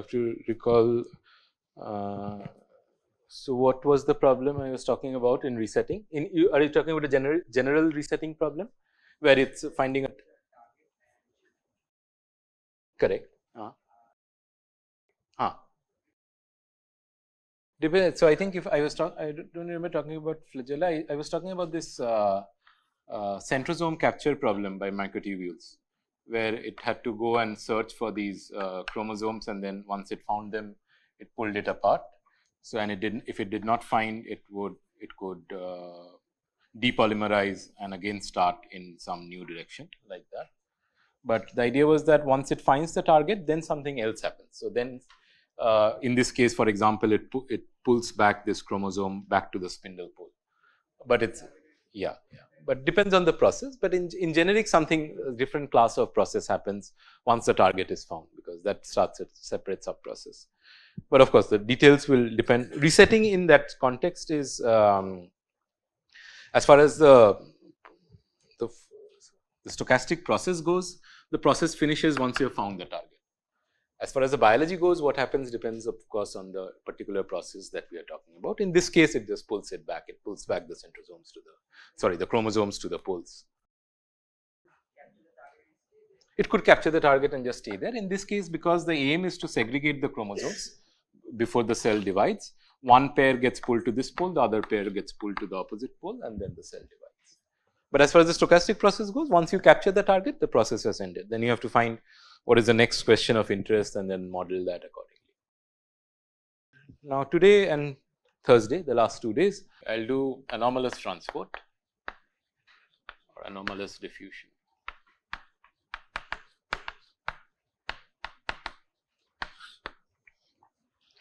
have to recall. So what was the problem I was talking about in resetting? Are you talking about a general resetting problem, where it's finding a correct? Depends. So I think if I was talking, I don't remember talking about flagella. I was talking about this centrosome capture problem by microtubules, where it had to go and search for these chromosomes, and then once it found them, it pulled it apart. So and it didn't. If it did not find, it could depolymerize and again start in some new direction like that. But the idea was that once it finds the target, then something else happens. So then, in this case, for example, it pulls back this chromosome back to the spindle pole. But it's but depends on the process. But in generic, something different class of process happens once the target is found, because that starts a separate sub process. But of course, the details will depend. Resetting in that context is as far as the stochastic process goes, the process finishes once you have found the target. As far as the biology goes, what happens depends, of course, on the particular process that we are talking about. In this case, it just pulls it back. It pulls back the centrosomes to the chromosomes to the poles. It could capture the target and just stay there. In this case, because the aim is to segregate the chromosomes before the cell divides, one pair gets pulled to this pole, the other pair gets pulled to the opposite pole, and then the cell divides. But as far as the stochastic process goes, once you capture the target, the process has ended. Then you have to find what is the next question of interest and then model that accordingly. Now, today and Thursday, the last 2 days, I will do anomalous transport or anomalous diffusion.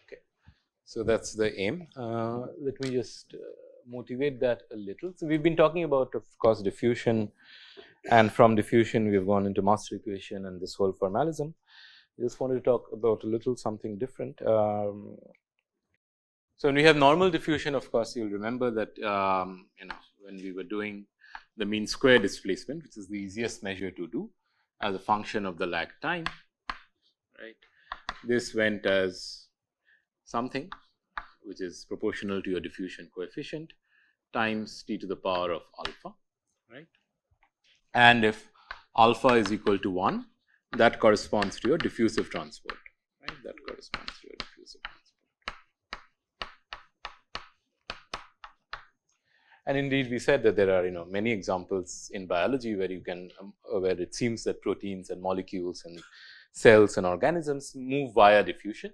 Okay. So, that is the aim. Let me just motivate that a little. So, we have been talking about, of course, diffusion, and from diffusion we have gone into master equation and this whole formalism. I just wanted to talk about a little something different. So, when we have normal diffusion, of course, you will remember that when we were doing the mean square displacement, which is the easiest measure to do as a function of the lag time, right. This went as something which is proportional to your diffusion coefficient times t to the power of alpha, right. And if alpha is equal to 1, that corresponds to your diffusive transport, right. That corresponds to your diffusive transport. And indeed, we said that there are many examples in biology where you can where it seems that proteins and molecules and cells and organisms move via diffusion.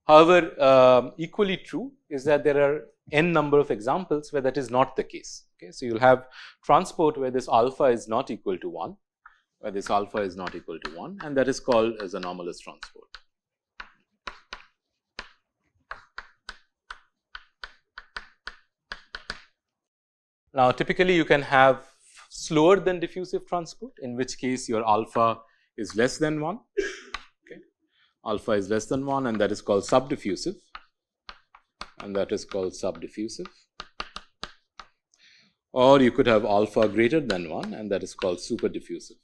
However, equally true is that there are n number of examples where that is not the case. Okay, so you'll have transport where this alpha is not equal to 1, where this alpha is not equal to 1, and that is called as anomalous transport. Now, typically you can have slower than diffusive transport, in which case your alpha is less than 1. Okay. Alpha is less than 1, and that is called subdiffusive, Or you could have alpha greater than 1, and that is called super diffusive.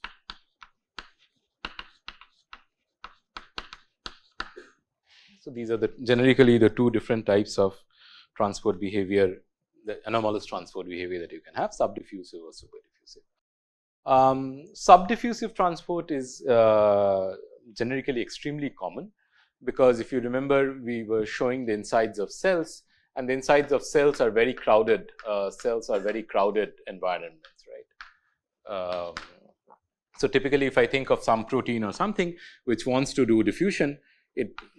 So, these are generically the two different types of transport behavior, the anomalous transport behavior that you can have, subdiffusive or super diffusive. Subdiffusive transport is generically extremely common, because if you remember, we were showing the insides of cells, and the insides of cells are very crowded. Environments, right? So, typically, if I think of some protein or something which wants to do diffusion,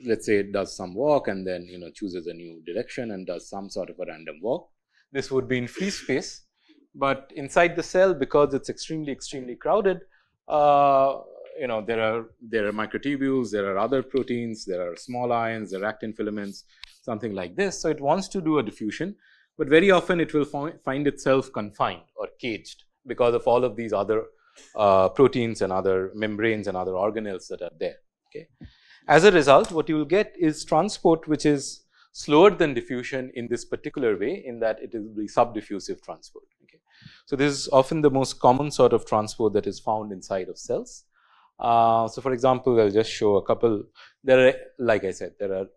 let's say it does some walk and then chooses a new direction and does some sort of a random walk. This would be in free space, but inside the cell, because it's extremely crowded, there are microtubules, there are other proteins, there are small ions, there are actin filaments, something like this. So, it wants to do a diffusion, but very often it will find itself confined or caged because of all of these other proteins and other membranes and other organelles that are there. Okay. As a result, what you will get is transport which is slower than diffusion in this particular way, in that it is the subdiffusive transport. Okay. So, this is often the most common sort of transport that is found inside of cells. So, for example, I'll just show a couple. There are, like I said, there are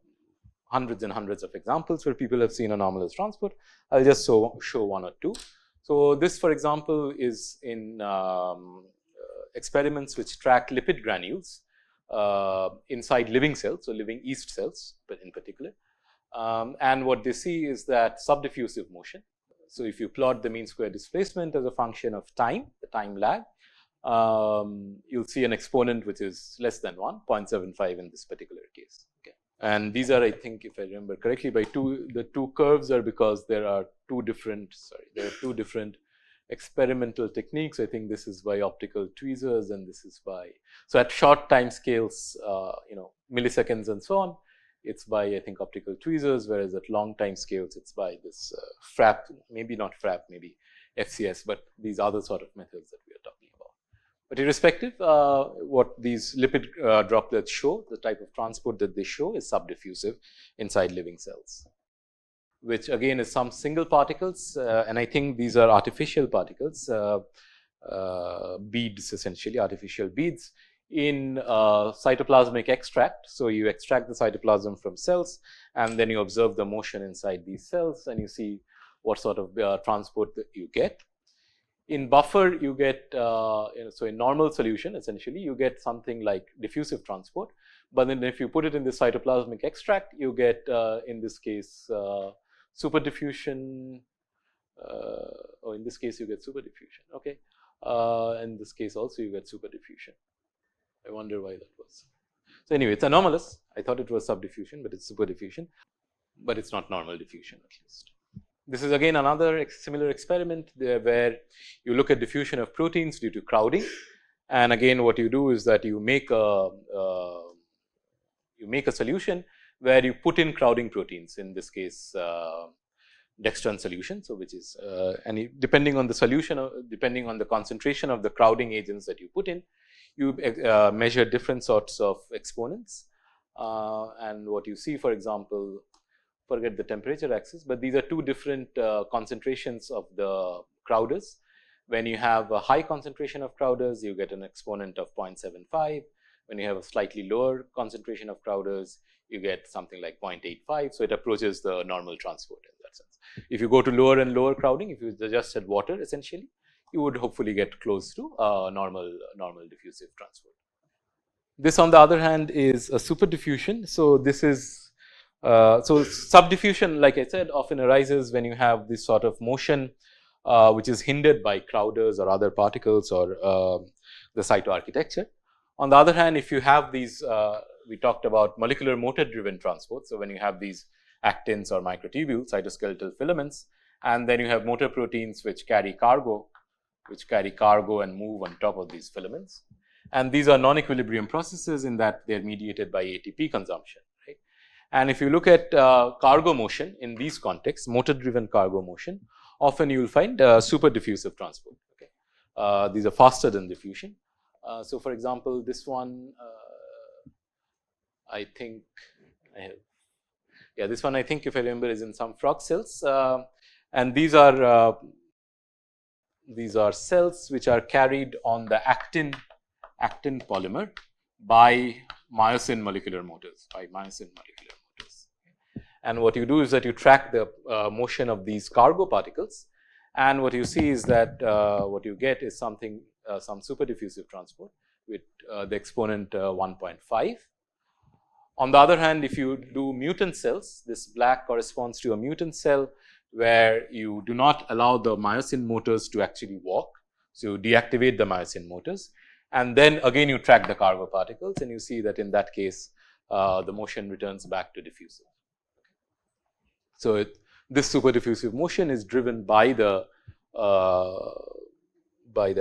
hundreds and hundreds of examples where people have seen anomalous transport. I'll just show one or two. So, this, for example, is in experiments which track lipid granules inside living cells, so living yeast cells, but in particular. And what they see is that subdiffusive motion. So, if you plot the mean square displacement as a function of time, the time lag, you'll see an exponent which is less than 1, 0.75 in this particular case. Okay. And these are, I think, if I remember correctly, by the two curves are because there are two different experimental techniques. I think this is by optical tweezers and this is by, so at short time scales, milliseconds and so on, it's by, I think, optical tweezers, whereas at long time scales, it's by this FRAP, maybe not FRAP, maybe FCS, but these other sort of methods that we are talking about. But irrespective, what these lipid droplets show, the type of transport that they show is subdiffusive inside living cells, which again is some single particles, and I think these are artificial particles, beads, essentially artificial beads in cytoplasmic extract. So, you extract the cytoplasm from cells and then you observe the motion inside these cells and you see what sort of transport that you get. In buffer, you get, so in normal solution, essentially, you get something like diffusive transport. But then if you put it in the cytoplasmic extract, you get, in this case, super diffusion, or in this case, you get super diffusion. Okay. In this case also, you get super diffusion. I wonder why that was. So, anyway, it's anomalous. I thought it was subdiffusion, but it's super diffusion, but it's not normal diffusion at least. This is again another similar experiment there where you look at diffusion of proteins due to crowding. And again, what you do is that you make a solution where you put in crowding proteins, in this case, dextran solution. So, which is, and depending on the solution, depending on the concentration of the crowding agents that you put in, you measure different sorts of exponents. And what you see, for example, forget the temperature axis, but these are two different concentrations of the crowders. When you have a high concentration of crowders, you get an exponent of 0.75. When you have a slightly lower concentration of crowders, you get something like 0.85. So, it approaches the normal transport in that sense. If you go to lower and lower crowding, if you just had water essentially, you would hopefully get close to normal diffusive transport. This, on the other hand, is a super diffusion. So, this is so subdiffusion, like I said, often arises when you have this sort of motion which is hindered by crowders or other particles or the cytoarchitecture. On the other hand, if you have these, we talked about molecular motor driven transport. So, when you have these actins or microtubules, cytoskeletal filaments, and then you have motor proteins which carry cargo and move on top of these filaments. And these are non-equilibrium processes in that they are mediated by ATP consumption, right. And if you look at cargo motion in these contexts, motor driven cargo motion, often you will find super diffusive transport. Okay. These are faster than diffusion. So, for example, this one, I think I have, yeah, this one I think, if I remember, is in some frog cells, and these are cells which are carried on the actin polymer by myosin molecular motors, And what you do is that you track the motion of these cargo particles, and what you see is that what you get is something, some super diffusive transport with the exponent 1.5. On the other hand, if you do mutant cells, this black corresponds to a mutant cell where you do not allow the myosin motors to actually walk. So, you deactivate the myosin motors, and then again you track the cargo particles, and you see that in that case the motion returns back to diffusive. So, this super diffusive motion is driven by the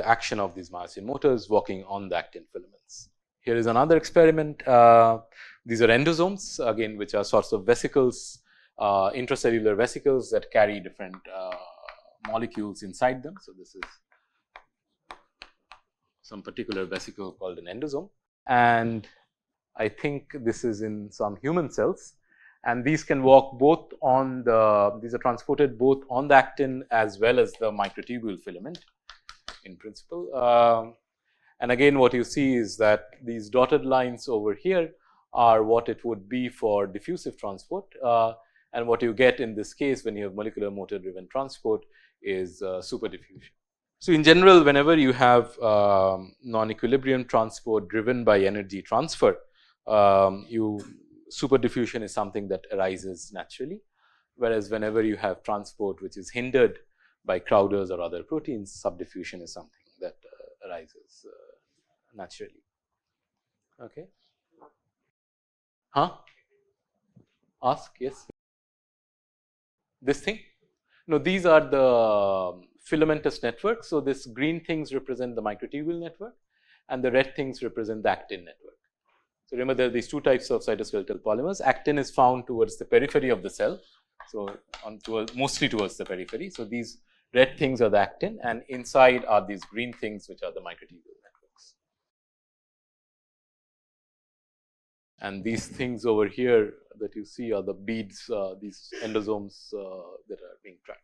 action of these myosin motors walking on the actin filaments. Here is another experiment. These are endosomes, again, which are sorts of vesicles, intracellular vesicles that carry different molecules inside them. So, this is some particular vesicle called an endosome, and I think this is in some human cells, and these can walk both on the, these are transported both on the actin as well as the microtubule filament in principle. And again, what you see is that these dotted lines over here are what it would be for diffusive transport. And what you get in this case when you have molecular motor driven transport is super diffusion. So, in general, whenever you have non-equilibrium transport driven by energy transfer, super diffusion is something that arises naturally, whereas whenever you have transport which is hindered by Crowders or other proteins, subdiffusion is something that arises naturally. Okay. Huh? Ask, yes. This thing? No, these are the filamentous networks. So, this green things represent the microtubule network and the red things represent the actin network. So, remember there are these two types of cytoskeletal polymers. Actin is found towards the periphery of the cell. So, mostly towards the periphery. So, these red things are the actin and inside are these green things which are the microtubule networks. And these things over here that you see are the beads, these endosomes that are being tracked.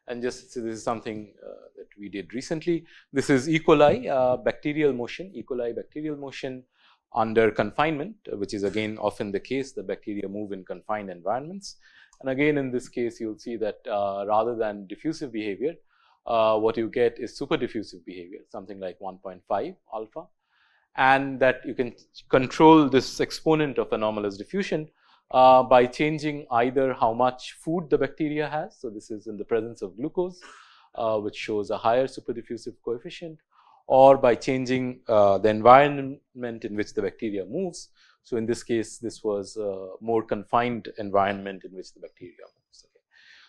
And just so this is something that we did recently. This is E. coli bacterial motion, E. coli bacterial motion under confinement, which is again often the case. The bacteria move in confined environments. And again, in this case, you'll see that rather than diffusive behavior, what you get is super diffusive behavior, something like 1.5 alpha. And that you can control this exponent of anomalous diffusion by changing either how much food the bacteria has. So, this is in the presence of glucose, which shows a higher super diffusive coefficient, or by changing the environment in which the bacteria moves. So, in this case, this was a more confined environment in which the bacteria moves. Okay.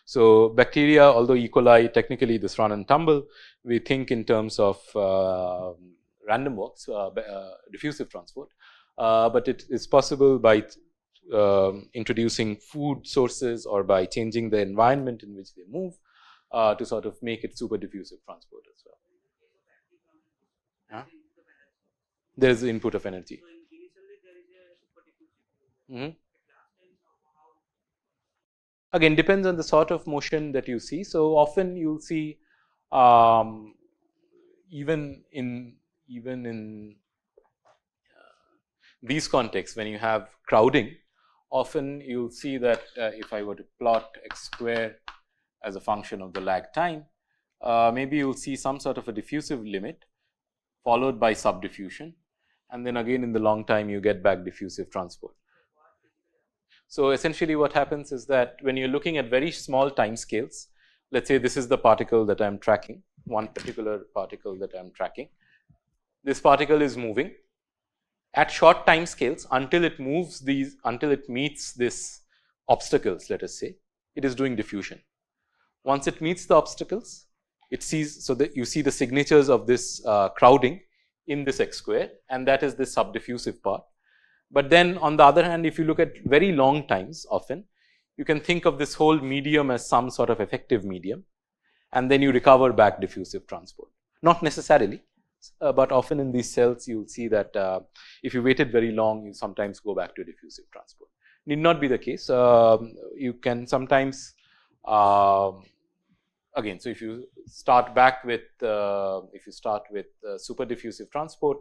So, bacteria, although E. coli technically this run and tumble, we think in terms of random walks, diffusive transport, but it is possible by introducing food sources or by changing the environment in which they move to sort of make it super diffusive transport as well. Huh? There is the input of energy. Again, depends on the sort of motion that you see. So, often you will see even in these contexts, when you have crowding, often you will see that if I were to plot x square as a function of the lag time, maybe you will see some sort of a diffusive limit followed by subdiffusion, and then again in the long time you get back diffusive transport. So, essentially what happens is that when you are looking at very small time scales, let us say this is the particle that I am tracking, one particular particle that I am tracking. This particle is moving at short time scales until it moves until it meets this obstacles, let us say, it is doing diffusion. Once it meets the obstacles, it sees, so that you see the signatures of this crowding in this x square, and that is this subdiffusive part. But then on the other hand, if you look at very long times, often you can think of this whole medium as some sort of effective medium, and then you recover back diffusive transport. Not necessarily, but often in these cells you will see that if you waited very long, you sometimes go back to diffusive transport. Need not be the case. You can sometimes again. So, if you start back with super diffusive transport,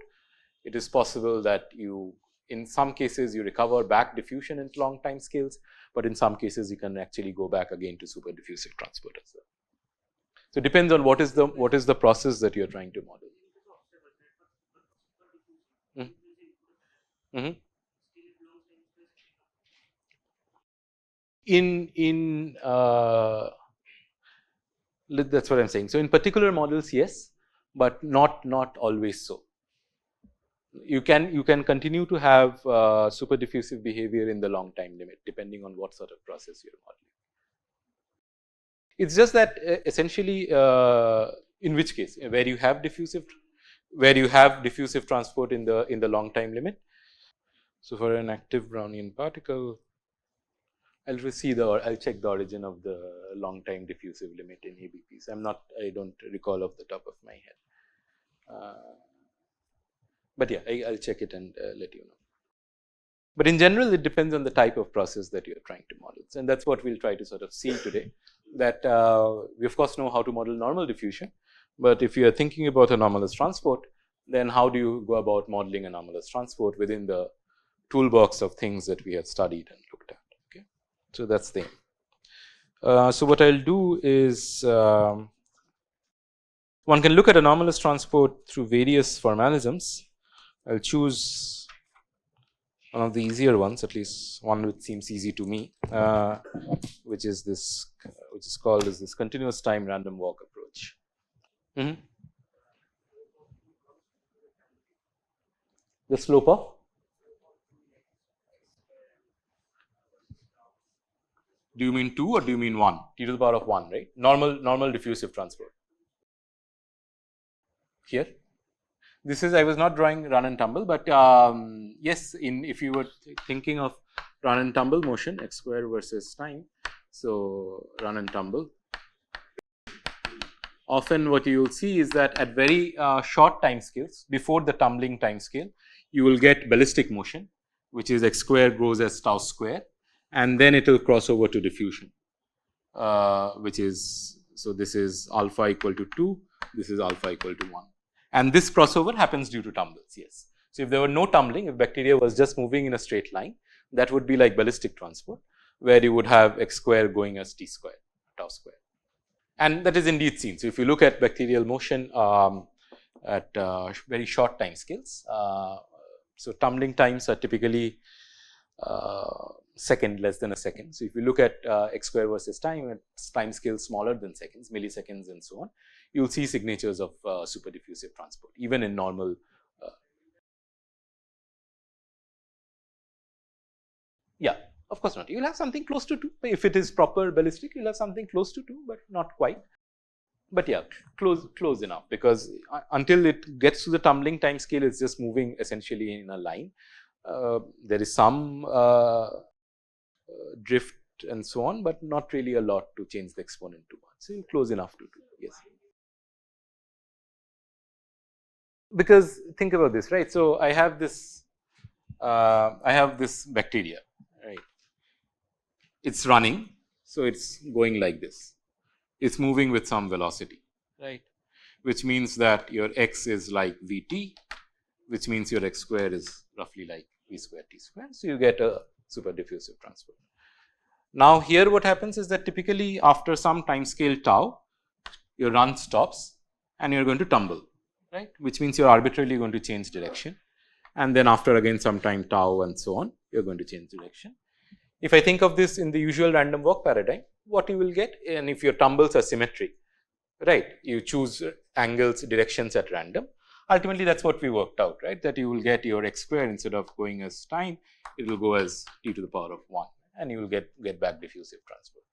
it is possible that you, in some cases, you recover back diffusion in long time scales, but in some cases you can actually go back again to super diffusive transport as well. So, it depends on what is the process that you are trying to model. That's what I'm saying. So, in particular models, yes, but not always so. You can continue to have super diffusive behavior in the long time limit, depending on what sort of process you're modeling. It's just that essentially, in which case, where you have diffusive transport in the long time limit. So, for an active Brownian particle, I'll check the origin of the long time diffusive limit in ABPs. I don't recall off the top of my head, but yeah, I'll check it and let you know. But in general, it depends on the type of process that you're trying to model, and that's what we'll try to sort of see today. That we of course know how to model normal diffusion, but if you are thinking about anomalous transport, then how do you go about modeling anomalous transport within the toolbox of things that we have studied and looked at. Okay. So, that is the aim. So, what I will do is one can look at anomalous transport through various formalisms. I will choose one of the easier ones, at least one which seems easy to me, which is this, which is called as this continuous time random walk approach. The slope of, do you mean 2 or do you mean 1? T to the power of 1, right? Normal diffusive transport. Here, this is, I was not drawing run and tumble, but yes, if you were thinking of run and tumble motion, x square versus time. So, run and tumble, often what you will see is that at very short time scales, before the tumbling time scale, you will get ballistic motion, which is x square grows as tau square, and then it will cross over to diffusion, which is, so this is alpha equal to 2, this is alpha equal to 1, and this crossover happens due to tumbles. Yes. So, if there were no tumbling, if bacteria was just moving in a straight line, that would be like ballistic transport, where you would have x square going as t square, tau square, and that is indeed seen. So, if you look at bacterial motion at very short time scales, so tumbling times are typically second, less than a second. So, if you look at x square versus time at time scales smaller than seconds, milliseconds and so on, you will see signatures of super diffusive transport even in normal. Yeah, of course not. You will have something close to 2. If it is proper ballistic, you will have something close to 2, but not quite. But yeah, close enough, because until it gets to the tumbling time scale, it's just moving essentially in a line. There is some drift and so on, but not really a lot to change the exponent to 1. So, you close enough to 2. Yes. Because think about this, right. So, I have this bacteria, right. It's running. So, it's going like this. It's moving with some velocity, right, which means that your x is like v t, which means your x square is roughly like v square t square. So, you get a super diffusive transport. Now, here what happens is that typically after some time scale tau, your run stops and you are going to tumble, right, which means you are arbitrarily going to change direction, and then after again some time tau and so on, you are going to change direction. If I think of this in the usual random walk paradigm, what you will get, and if your tumbles are symmetric, right, you choose angles, directions at random, ultimately that is what we worked out, right, that you will get your x square, instead of going as time, it will go as t to the power of 1, and you will get back diffusive transport.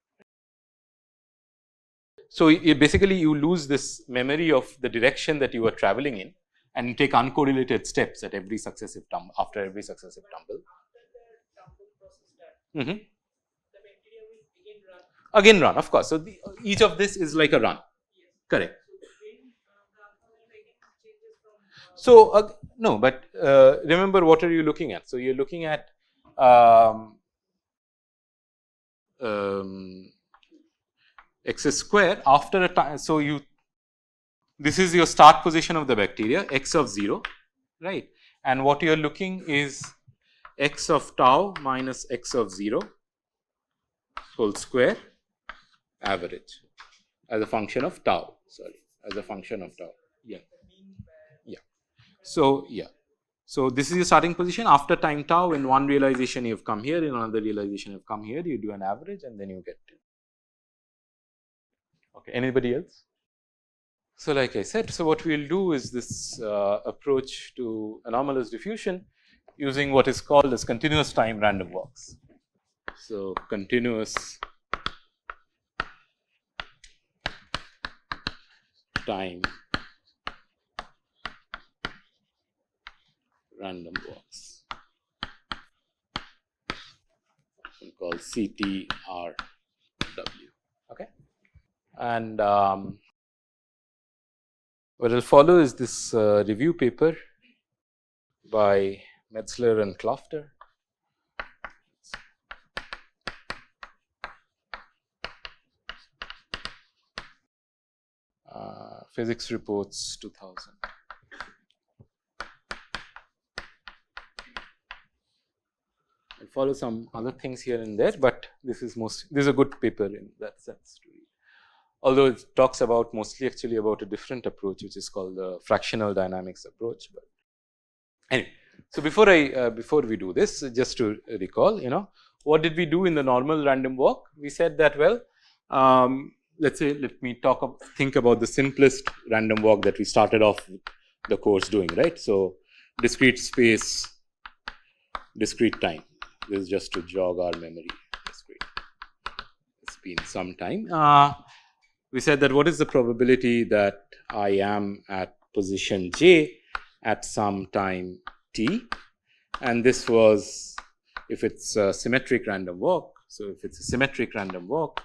So, basically you lose this memory of the direction that you are traveling in, and you take uncorrelated steps at every successive tumble, after every successive tumble. Again run, of course. So, each of this is like a run, correct. So, no, but remember, what are you looking at? So, you are looking at x square after a time. So, this is your start position of the bacteria, x of 0, right, and what you are looking is x of tau minus x of 0 whole square average as a function of tau, as a function of tau. Yeah. So, so this is your starting position after time tau. In one realization you have come here, in another realization you have come here, you do an average and then you get it. Okay, anybody else? So, like I said, so what we will do is this approach to anomalous diffusion using what is called as continuous time random walks. So, continuous time random walks, we call CTRW. Okay, and what will follow is this review paper by Metzler and Klafter. Physics Reports 2000. follow some other things here and there, but this is a good paper in that sense to read. Although it talks about mostly actually about a different approach, which is called the fractional dynamics approach. But anyway, so before we do this, just to recall, what did we do in the normal random walk? We said that, well, let me think about the simplest random walk that we started off the course doing, right? So discrete space, discrete time. This is just to jog our memory. It's been some time. We said that what is the probability that I am at position j at some time t, and this was if it's a symmetric random walk. So if it's a symmetric random walk,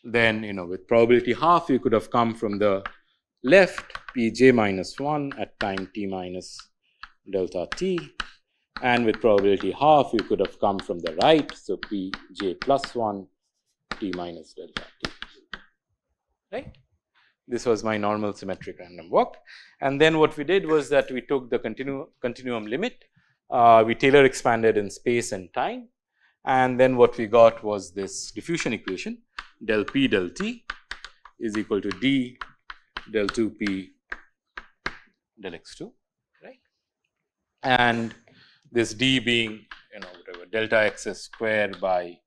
then with probability half you could have come from the left pj minus 1 at time t minus delta t, and with probability half you could have come from the right, so pj plus 1 t minus delta t, right. This was my normal symmetric random walk, and then what we did was that we took the continuum limit, we Taylor expanded in space and time, and then what we got was this diffusion equation del p del t is equal to d del 2p del x2, right, and this d being whatever delta xs square by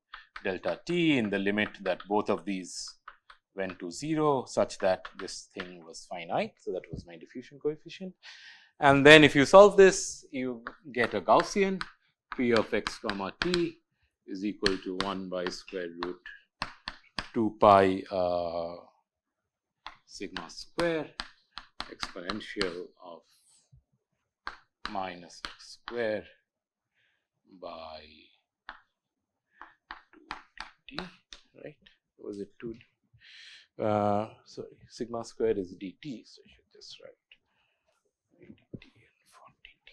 delta t in the limit that both of these went to 0, such that this thing was finite. So that was my diffusion coefficient, and then if you solve this, you get a Gaussian p of x comma t is equal to 1 by square root 2 pi sigma square exponential of minus x square by 2 dt, right? Was it 2? Sorry, sigma square is dt, so I should just write dt and 4 dt.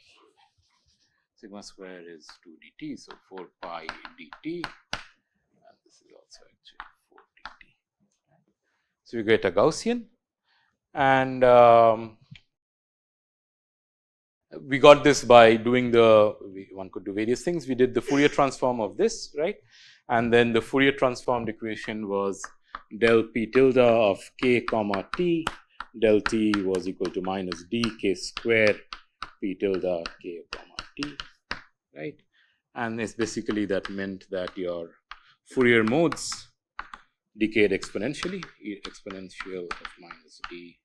Sigma square is 2 dt, so 4 pi dt, and this is also actually 4 dt. So we get a Gaussian, and we got this by doing one could do various things. We did the Fourier transform of this, right, and then the Fourier transformed equation was del p tilde of k comma t del t was equal to minus d k square p tilde k comma t, right, and it's basically that meant that your Fourier modes decayed exponentially, exponential of minus d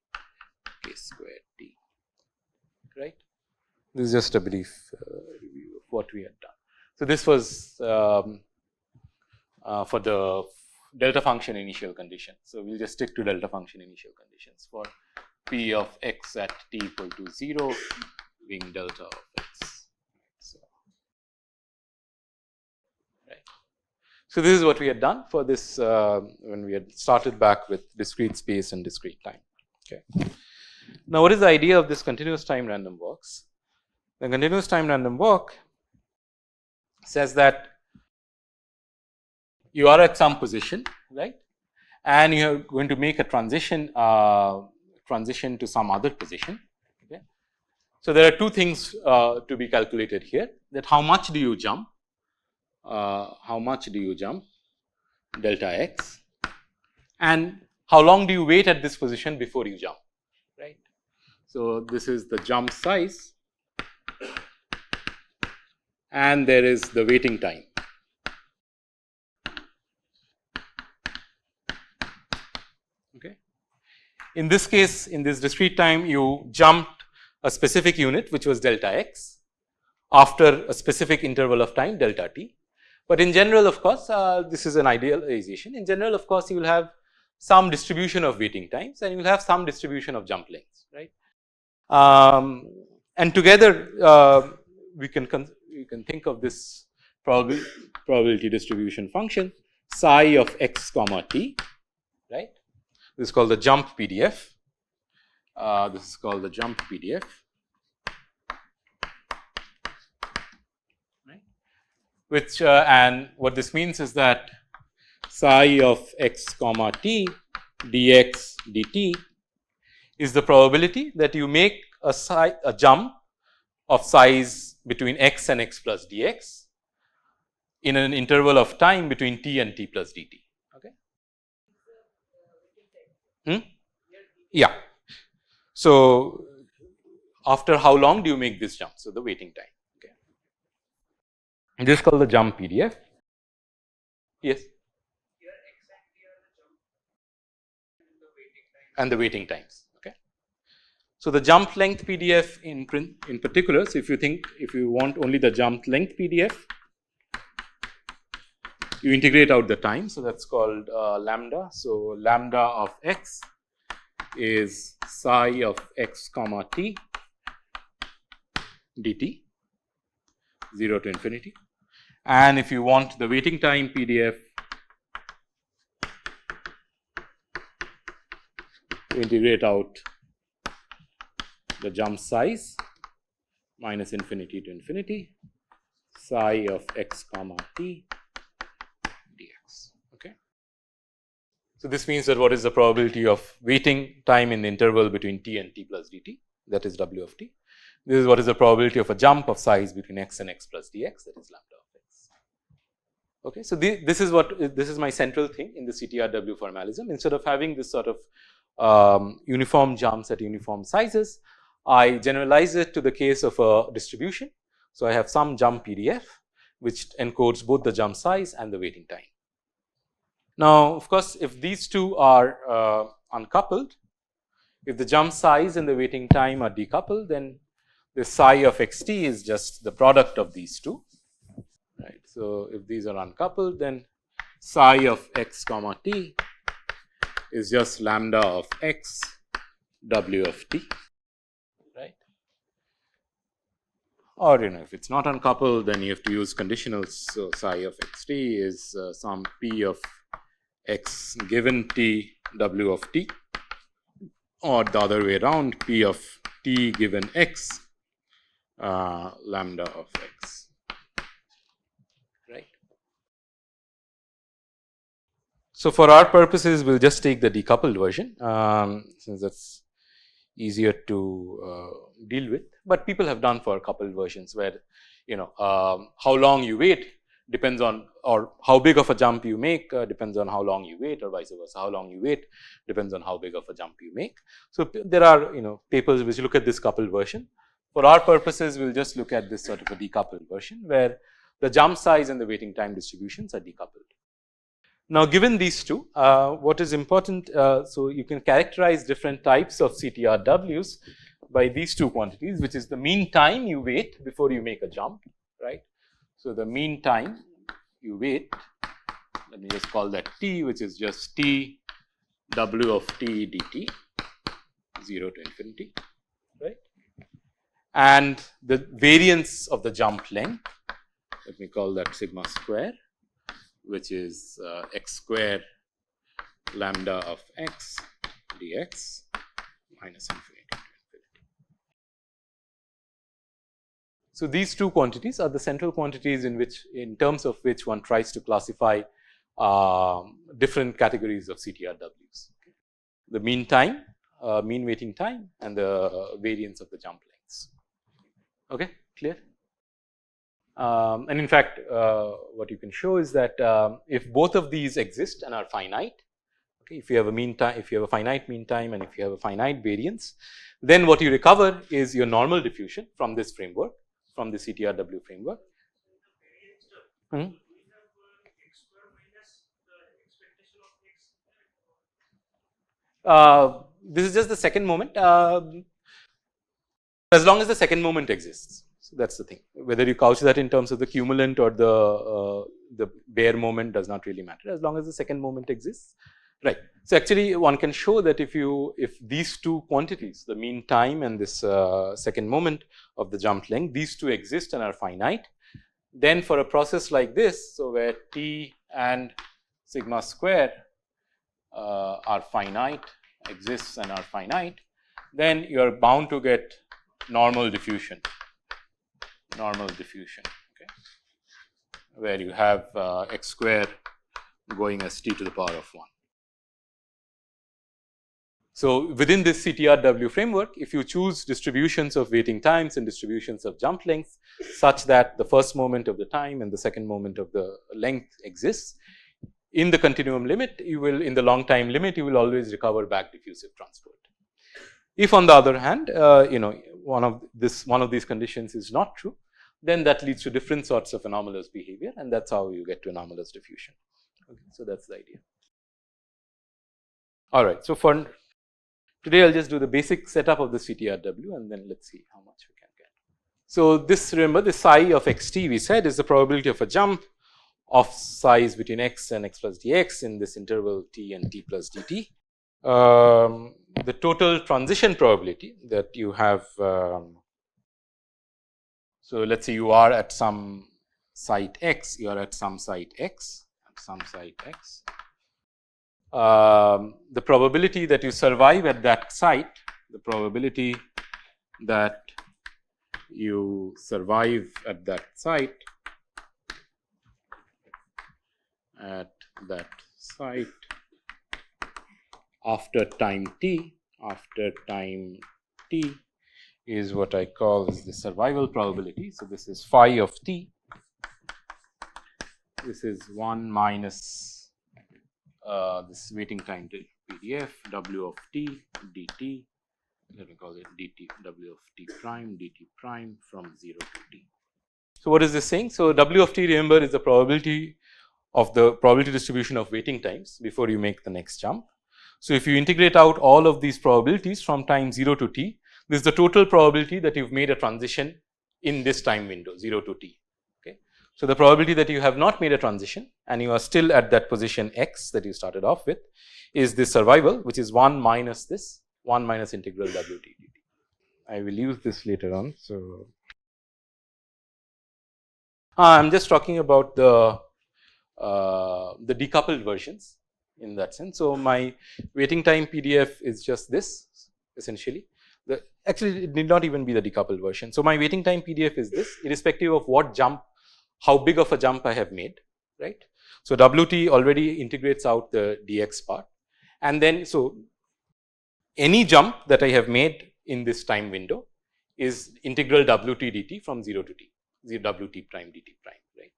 k square t, right. This is just a brief review of what we had done. So this was for the delta function initial condition. So we'll just stick to delta function initial conditions for p of x at t equal to 0 being delta of x. So, right. So this is what we had done for this when we had started back with discrete space and discrete time. Okay. Now, what is the idea of this continuous time random walks? The continuous time random walk says that you are at some position, right, and you are going to make a transition to some other position. Okay. So there are two things to be calculated here: that how much do you jump, delta x, and how long do you wait at this position before you jump, right. So this is the jump size, and there is the waiting time. Okay. In this case, in this discrete time, you jumped a specific unit, which was delta x, after a specific interval of time, delta t. But in general, of course, this is an idealization. In general, of course, you will have some distribution of waiting times, and you will have some distribution of jump lengths, right. And together, we can think of this probability distribution function psi of x comma t, right. This is called the jump PDF. This is called the jump PDF, right. Which and what this means is that psi of x comma t dx dt is the probability that you make a jump of size between x and x plus dx in an interval of time between t and t plus dt. Okay. Yeah. So, after how long do you make this jump? So, the waiting time. Okay. This is called the jump PDF. Yes. And the waiting times. Okay. So, the jump length PDF in particular. So, if you want only the jump length PDF, you integrate out the time. So, that is called lambda. So, lambda of x is psi of x comma t dt 0 to infinity. And if you want the waiting time PDF, you integrate out the jump size minus infinity to infinity psi of x comma t dx. Okay. So, this means that what is the probability of waiting time in the interval between t and t plus dt, that is w of t. This is what is the probability of a jump of size between x and x plus dx, that is lambda of x. Okay. So, this is my central thing in the CTRW formalism. Instead of having this sort of uniform jumps at uniform sizes, I generalize it to the case of a distribution. So, I have some jump PDF which encodes both the jump size and the waiting time. Now, of course, if these two are uncoupled, if the jump size and the waiting time are decoupled, then the psi of x t is just the product of these two, right. So, if these are uncoupled, then psi of x comma t is just lambda of x w of t, right. Or if it is not uncoupled, then you have to use conditionals. So, psi of x t is some p of x given t w of t, or the other way around, p of t given x lambda of x, right. So, for our purposes, we will just take the decoupled version, since that is easier to deal with, but people have done for coupled versions where how long you wait depends on, or how big of a jump you make depends on how long you wait, or vice versa, how long you wait depends on how big of a jump you make. So, there are papers which look at this coupled version. For our purposes, we will just look at this sort of a decoupled version where the jump size and the waiting time distributions are decoupled. Now, given these two, what is important, so you can characterize different types of CTRWs by these two quantities, which is the mean time you wait before you make a jump, right. So, the mean time you wait, let me just call that t, which is just t w of t dt 0 to infinity, right. And the variance of the jump length, let me call that sigma square, which is x square lambda of x dx minus infinity to infinity. So, these two quantities are the central quantities in terms of which one tries to classify different categories of CTRWs. Okay. The mean time, mean waiting time, and the variance of the jump lengths. Okay, clear? And in fact, what you can show is that if both of these exist and are finite, okay, if you have a mean time, if you have a finite mean time, and if you have a finite variance, then what you recover is your normal diffusion from this framework, from the CTRW framework. This is just the second moment, as long as the second moment exists. So, that is the thing, whether you couch that in terms of the cumulant or the bare moment does not really matter, as long as the second moment exists, right. So, actually one can show that if these two quantities, the mean time and this second moment of the jump length, these two exist and are finite, then for a process like this, so where t and sigma square are finite, exists and are finite, then you are bound to get normal diffusion, okay, where you have x square going as t to the power of 1. So, within this CTRW framework, if you choose distributions of waiting times and distributions of jump lengths such that the first moment of the time and the second moment of the length exists, in the continuum limit, you will, in the long time limit, you will always recover back diffusive transport. If on the other hand, one of these conditions is not true, then that leads to different sorts of anomalous behavior, and that's how you get to anomalous diffusion. Okay, so that's the idea. All right. So for today, I'll just do the basic setup of the CTRW, and then let's see how much we can get. So this, remember, the psi of xt we said is the probability of a jump of size between x and x plus dx in this interval t and t plus dt. The total transition probability that you have. So let's say you are at some site x, you are at some site x, at some site x. The probability that you survive at that site, the probability that you survive at that site, after time t, is what I call is the survival probability. So this is phi of t. This is 1 minus this waiting time to PDF w of t dt. Let me call it dt w of t prime dt prime from 0 to t. So what is this saying? So w of t, remember, is the probability of the probability distribution of waiting times before you make the next jump. So if you integrate out all of these probabilities from time 0 to t, this is the total probability that you've made a transition in this time window 0 to t. Okay. So the probability that you have not made a transition and you are still at that position x that you started off with is this survival, which is 1 minus this 1 minus integral w t dt. I will use this later on. So I'm just talking about the decoupled versions in that sense. So my waiting time PDF is just this essentially. Actually, it need not even be the decoupled version. So my waiting time PDF is this, irrespective of what jump, how big of a jump I have made, right? So WT already integrates out the dx part, and then so any jump that I have made in this time window is integral WT dt from 0 to t, 0 WT prime dt prime, right?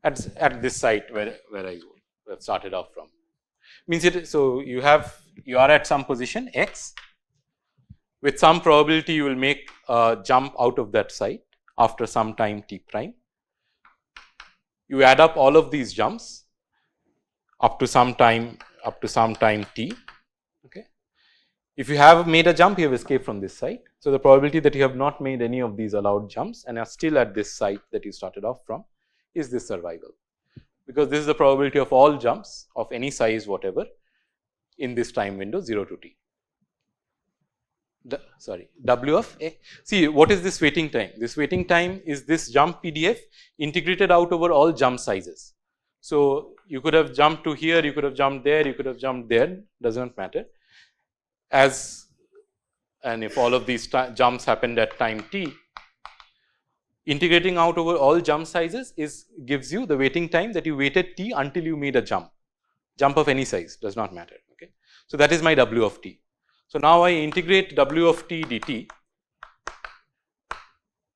At this site where I started off from. Means it, so you are at some position x, with some probability you will make a jump out of that site after some time t prime. You add up all of these jumps up to some time t. Okay. If you have made a jump, you have escaped from this site. So the probability that you have not made any of these allowed jumps and are still at this site that you started off from is this survival, because this is the probability of all jumps of any size whatever in this time window 0 to t. W of a. See, what is this waiting time? This waiting time is this jump PDF integrated out over all jump sizes. So you could have jumped to here, you could have jumped there, you could have jumped there, does not matter. And if all of these jumps happened at time t, integrating out over all jump sizes gives you the waiting time that you waited t until you made a jump of any size, does not matter. Okay. So that is my W of t. So now I integrate W of t dt,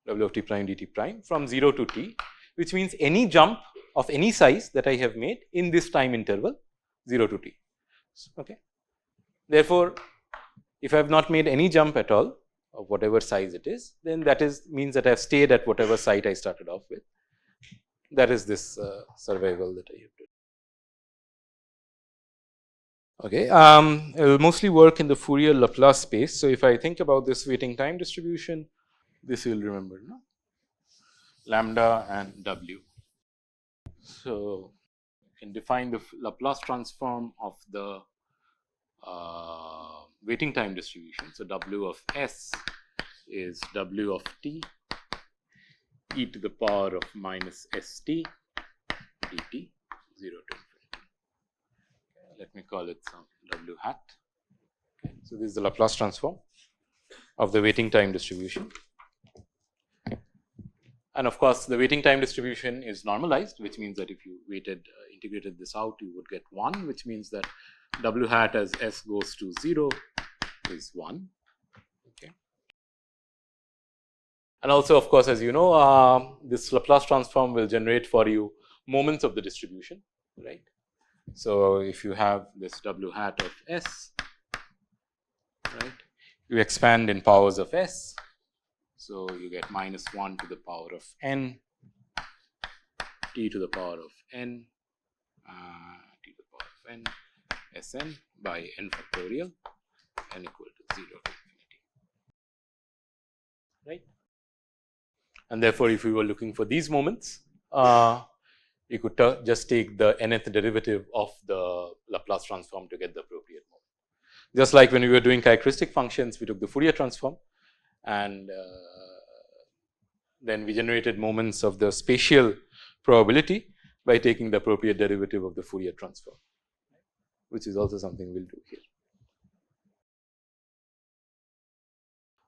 W of t prime dt prime from 0 to t, which means any jump of any size that I have made in this time interval 0 to t. Okay. Therefore, if I have not made any jump at all of whatever size it is, then that means that I have stayed at whatever site I started off with. That is this survival that I have done. Okay, it will mostly work in the Fourier Laplace space. So if I think about this waiting time distribution, this you will remember, no? Lambda and W. So you can define the Laplace transform of the waiting time distribution. So W of S is W of t e to the power of minus st dt 0 to infinity. Let me call it some W hat. Okay. So this is the Laplace transform of the waiting time distribution. And of course, the waiting time distribution is normalized, which means that if you integrated this out, you would get 1, which means that W hat as S goes to 0 is 1. Okay. And also, of course, as you know, this Laplace transform will generate for you moments of the distribution, right. So, if you have this W hat of S, right, you expand in powers of S. So, you get minus 1 to the power of n, t to the power of n, t to the power of n, Sn by n factorial, n equal to 0 to infinity, right. And therefore, if we were looking for these moments, you could just take the nth derivative of the Laplace transform to get the appropriate moment. Just like when we were doing characteristic functions, we took the Fourier transform and then we generated moments of the spatial probability by taking the appropriate derivative of the Fourier transform, which is also something we will do here.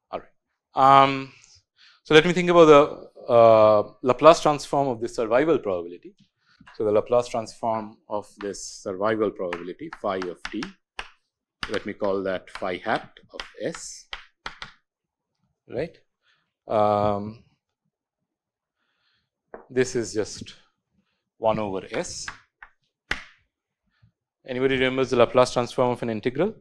All right. So, let me think about the Laplace transform of this survival probability. So, the Laplace transform of this survival probability phi of t, let me call that phi hat of S, right. This is just 1 over S. Anybody remembers the Laplace transform of an integral?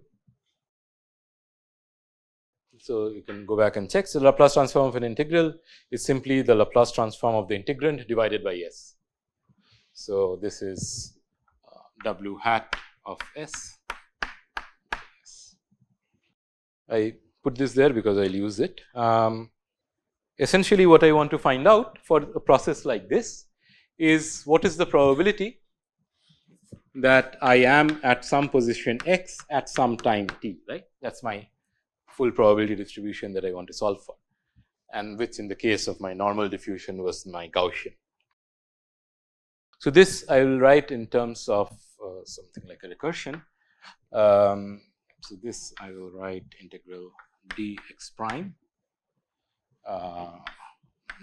So, you can go back and check. So, the Laplace transform of an integral is simply the Laplace transform of the integrand divided by S. So, this is W hat of S. I put this there because I will use it. Essentially, what I want to find out for a process like this is what is the probability that I am at some position x at some time t, right. That is my full probability distribution that I want to solve for, and which in the case of my normal diffusion was my Gaussian. So, this I will write in terms of something like a recursion. So, this I will write integral dx prime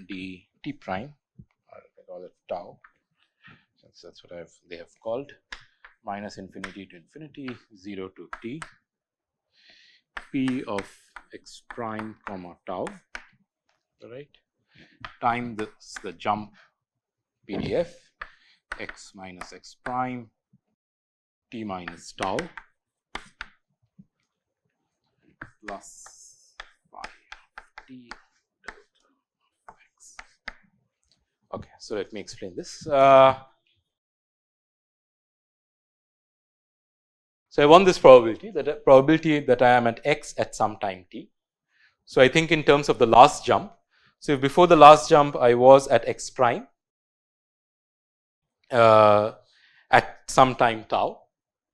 dt prime, or I call it tau, since that is what they have called, minus infinity to infinity 0 to t p of x prime comma tau, right, time the jump PDF x minus x prime t minus tau plus phi t delta of x. Okay, so let me explain this. So, I want this probability that I am at x at some time t. So, I think in terms of the last jump. So, if before the last jump I was at x prime at some time tau,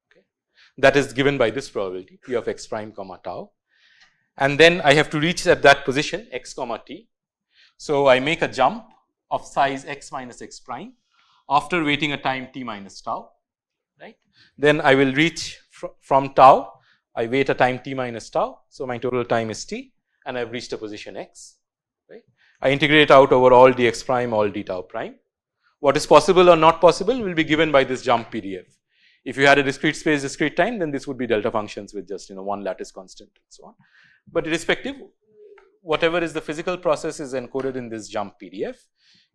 okay, that is given by this probability p of x prime comma tau, and then I have to reach at that position x comma t. So, I make a jump of size x minus x prime after waiting a time t minus tau, right. Then I will reach from tau, I wait a time t minus tau. So, my total time is t and I have reached a position x, right. I integrate out over all dx prime, all d tau prime. What is possible or not possible will be given by this jump PDF. If you had a discrete space, discrete time, then this would be delta functions with just one lattice constant and so on. But irrespective, whatever is the physical process is encoded in this jump PDF.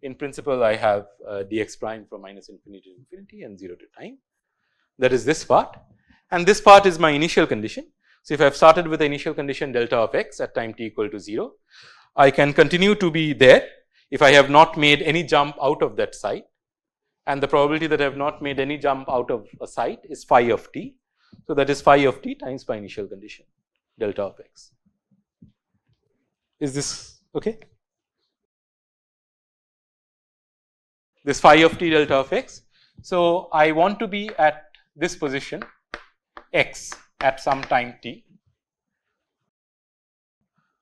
In principle, I have dx prime from minus infinity to infinity and 0 to time. That is this part, and this part is my initial condition. So, if I have started with the initial condition delta of x at time t equal to 0, I can continue to be there if I have not made any jump out of that site, and the probability that I have not made any jump out of a site is phi of t. So, that is phi of t times my initial condition delta of x. Is this okay? This phi of t delta of x. So, I want to be at this position x at some time t.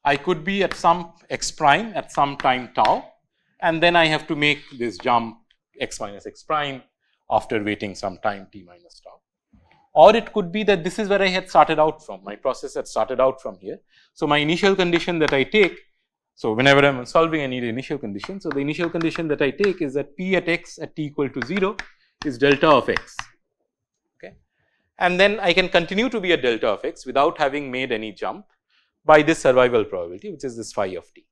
I could be at some x prime at some time tau, and then I have to make this jump x minus x prime after waiting some time t minus tau. Or it could be that this is where I had started out from, my process had started out from here. So, my initial condition that I take So, whenever I am solving I need an initial condition. So, the initial condition that I take is that P at x at t equal to 0 is delta of x, okay. And then I can continue to be a delta of x without having made any jump by this survival probability, which is this phi of t.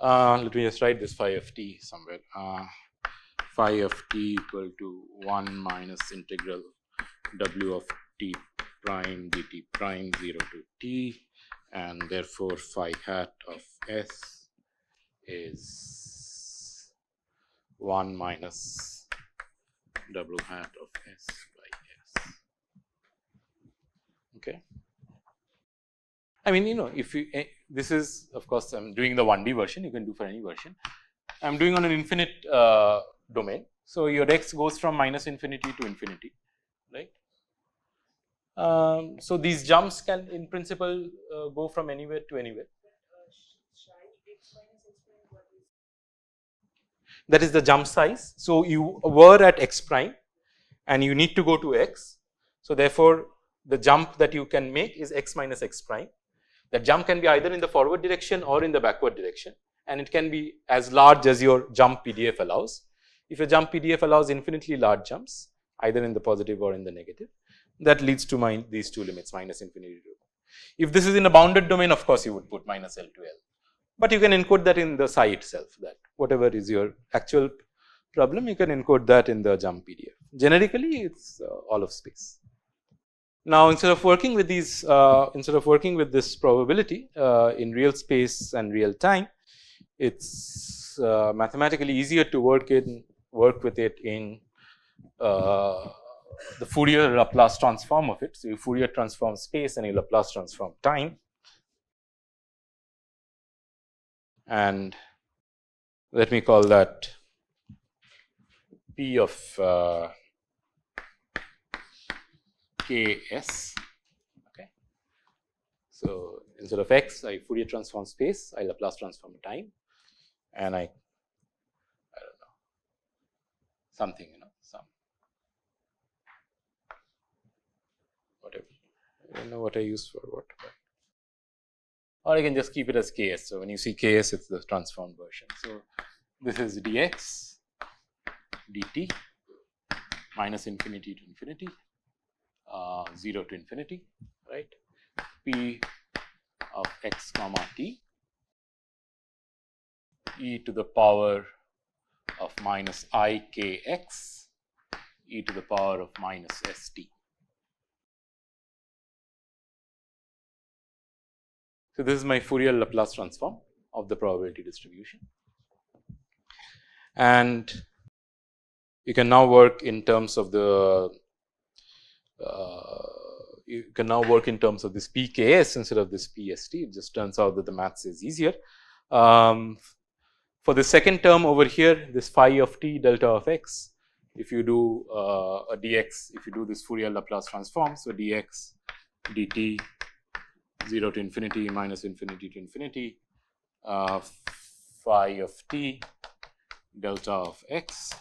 Let me just write this phi of t somewhere. Phi of t equal to 1 minus integral w of t prime dt prime 0 to t, and therefore phi hat of s is 1 minus w hat of s by s, okay. I mean, if you this is of course I am doing the 1D version, you can do for any version. I am doing on an infinite domain. So, your x goes from minus infinity to infinity, right. So, these jumps can in principle go from anywhere to anywhere. That is the jump size. So, you were at x prime and you need to go to x. So, therefore, the jump that you can make is x minus x prime. That jump can be either in the forward direction or in the backward direction, and it can be as large as your jump PDF allows. If your jump PDF allows infinitely large jumps, either in the positive or in the negative, that leads to these two limits minus infinity to 1. If this is in a bounded domain, of course, you would put minus L to L, but you can encode that in the psi itself, that whatever is your actual problem, you can encode that in the jump PDF. Generically, it is all of space. Now, instead of working with these, instead of working with this probability in real space and real time, it's mathematically easier to work with it in the Fourier Laplace transform of it. So, you Fourier transform space and you Laplace transform time, and let me call that P of Ks, okay. So, instead of x, I Fourier transform space, I Laplace transform time, and I don't know, something, some whatever, I don't know what I use for what, or I can just keep it as Ks. So, when you see Ks, it's the transformed version. So, this is dx dt minus infinity to infinity, 0 to infinity, right, P of x comma t e to the power of minus I k x e to the power of minus s t. So, this is my Fourier Laplace transform of the probability distribution, and you can now work in terms of the this PKS instead of this PST. It just turns out that the maths is easier. For the second term over here, this phi of t delta of x, if you do a dx, if you do this Fourier Laplace transform, so dx dt 0 to infinity minus infinity to infinity, phi of t delta of x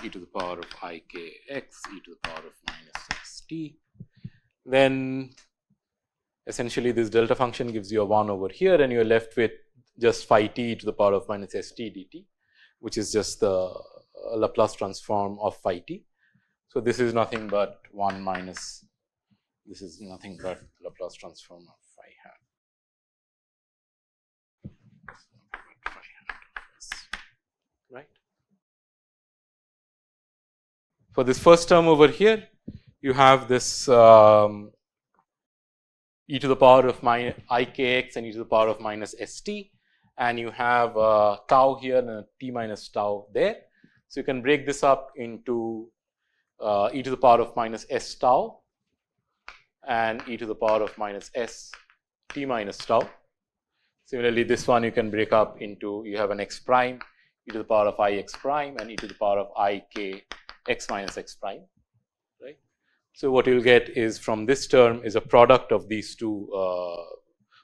e to the power of I k x e to the power of minus x t. Then essentially this delta function gives you a 1 over here, and you are left with just phi t to the power of minus s t dt, which is just the Laplace transform of phi t. So, this is nothing but 1 minus, this is nothing but Laplace transform of phi hat. Right. For this first term over here, you have this e to the power of minus I k x and e to the power of minus s t, and you have tau here and a t minus tau there. So, you can break this up into e to the power of minus s tau and e to the power of minus s t minus tau. Similarly, this one you can break up into, you have an x prime, e to the power of I x prime and e to the power of I k x minus x prime, right. So, what you will get is from this term is a product of these two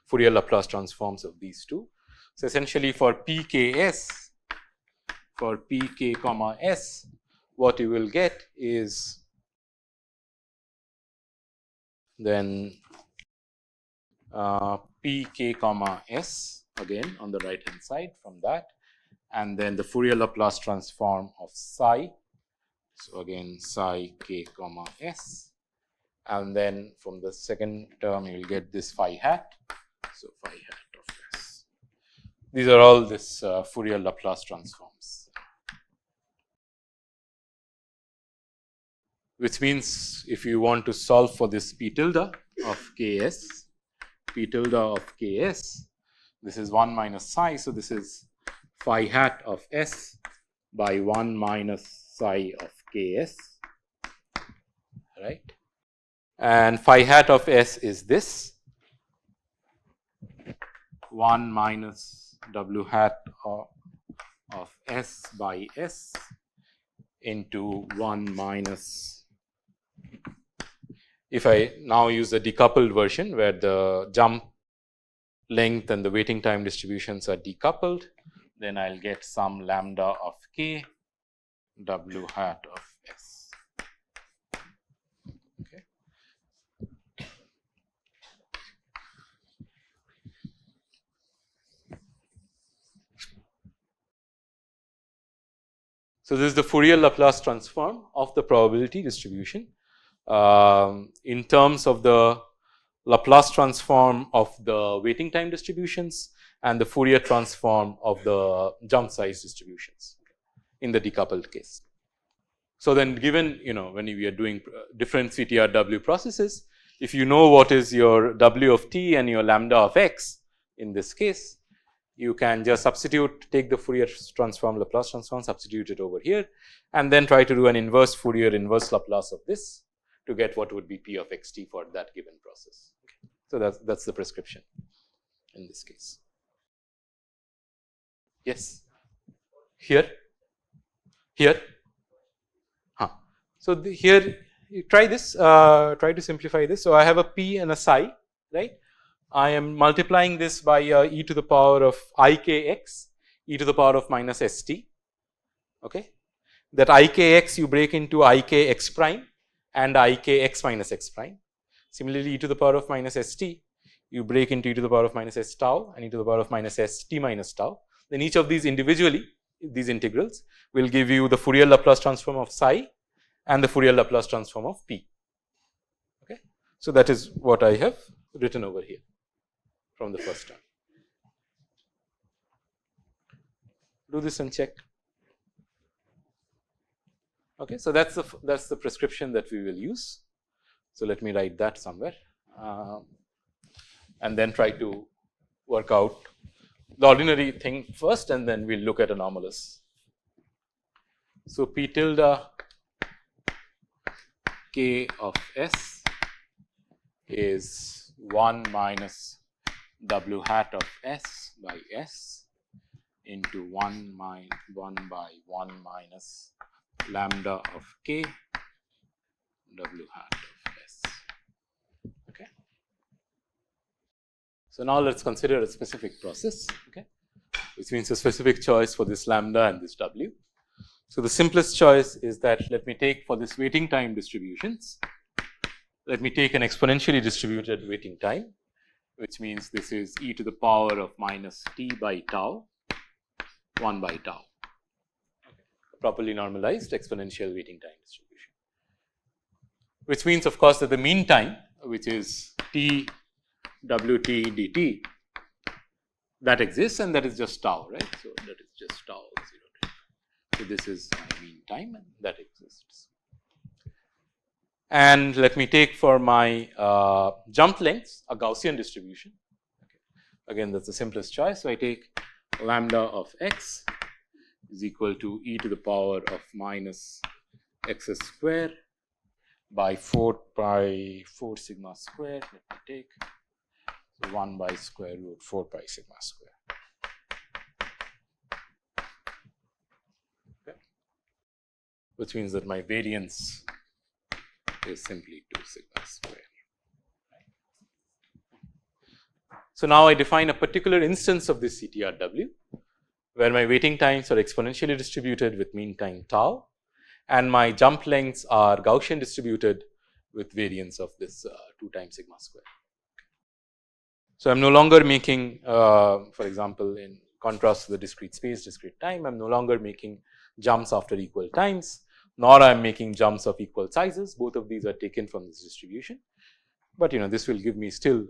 Fourier Laplace transforms of these two. So, essentially for PKS, for Pk comma s, what you will get is then Pk comma s again on the right hand side from that, and then the Fourier Laplace transform of psi. So, again psi k comma s, and then from the second term you will get this phi hat. So, phi hat of s. These are all this Fourier Laplace transforms, which means if you want to solve for this p tilde of ks, p tilde of ks, this is 1 minus psi. So, this is phi hat of s by 1 minus psi of ks, right, and phi hat of s is this 1 minus w hat of s by s into 1 minus, if I now use a decoupled version where the jump length and the waiting time distributions are decoupled, then I will get some lambda of k w hat of s. Okay. So, this is the Fourier Laplace transform of the probability distribution in terms of the Laplace transform of the waiting time distributions and the Fourier transform of the jump size distributions in the decoupled case. So, then given when we are doing different CTRW processes, if you know what is your W of t and your lambda of x in this case, you can just substitute, take the Fourier transform, Laplace transform, substitute it over here, and then try to do an inverse Fourier inverse Laplace of this to get what would be p of x t for that given process. Okay. So, that's the prescription in this case. Yes, here. So, here you try this, try to simplify this. So, I have a p and a psi, right. I am multiplying this by e to the power of I k x, e to the power of minus s t. Okay. That I k x you break into I k x prime and I k x minus x prime. Similarly, e to the power of minus s t you break into e to the power of minus s tau and e to the power of minus s t minus tau. Then each of these individually, these integrals will give you the Fourier Laplace transform of psi and the Fourier Laplace transform of p. Okay. So, that is what I have written over here from the first term. Do this and check. Okay. So, that's the prescription that we will use. So, let me write that somewhere and then try to work out the ordinary thing first, and then we will look at anomalous. So, p tilde k of s is 1 minus w hat of s by s into 1 by 1 minus lambda of k w hat of s. Okay. So, now let us consider a specific process, okay, which means a specific choice for this lambda and this w. So, the simplest choice is that let me take for this waiting time distributions, let me take an exponentially distributed waiting time, which means this is e to the power of minus t by tau 1 by tau, a properly normalized exponential waiting time distribution, which means of course that the mean time, which is t wt dt, that exists and that is just tau, right. So, that is just tau 0 to. So, this is my mean time and that exists. And let me take for my jump lengths a Gaussian distribution. Okay. Again, that is the simplest choice. So, I take lambda of x is equal to e to the power of minus x square by 4 pi 4 sigma square. Let me take 1 by square root 4 pi sigma square. Okay. Which means that my variance is simply 2 sigma square. Right. So, now I define a particular instance of this CTRW, where my waiting times are exponentially distributed with mean time tau, and my jump lengths are Gaussian distributed with variance of this 2 times sigma square. So, I am no longer making for example, in contrast to the discrete space, discrete time, I am no longer making jumps after equal times, nor I am making jumps of equal sizes. Both of these are taken from this distribution, but this will give me still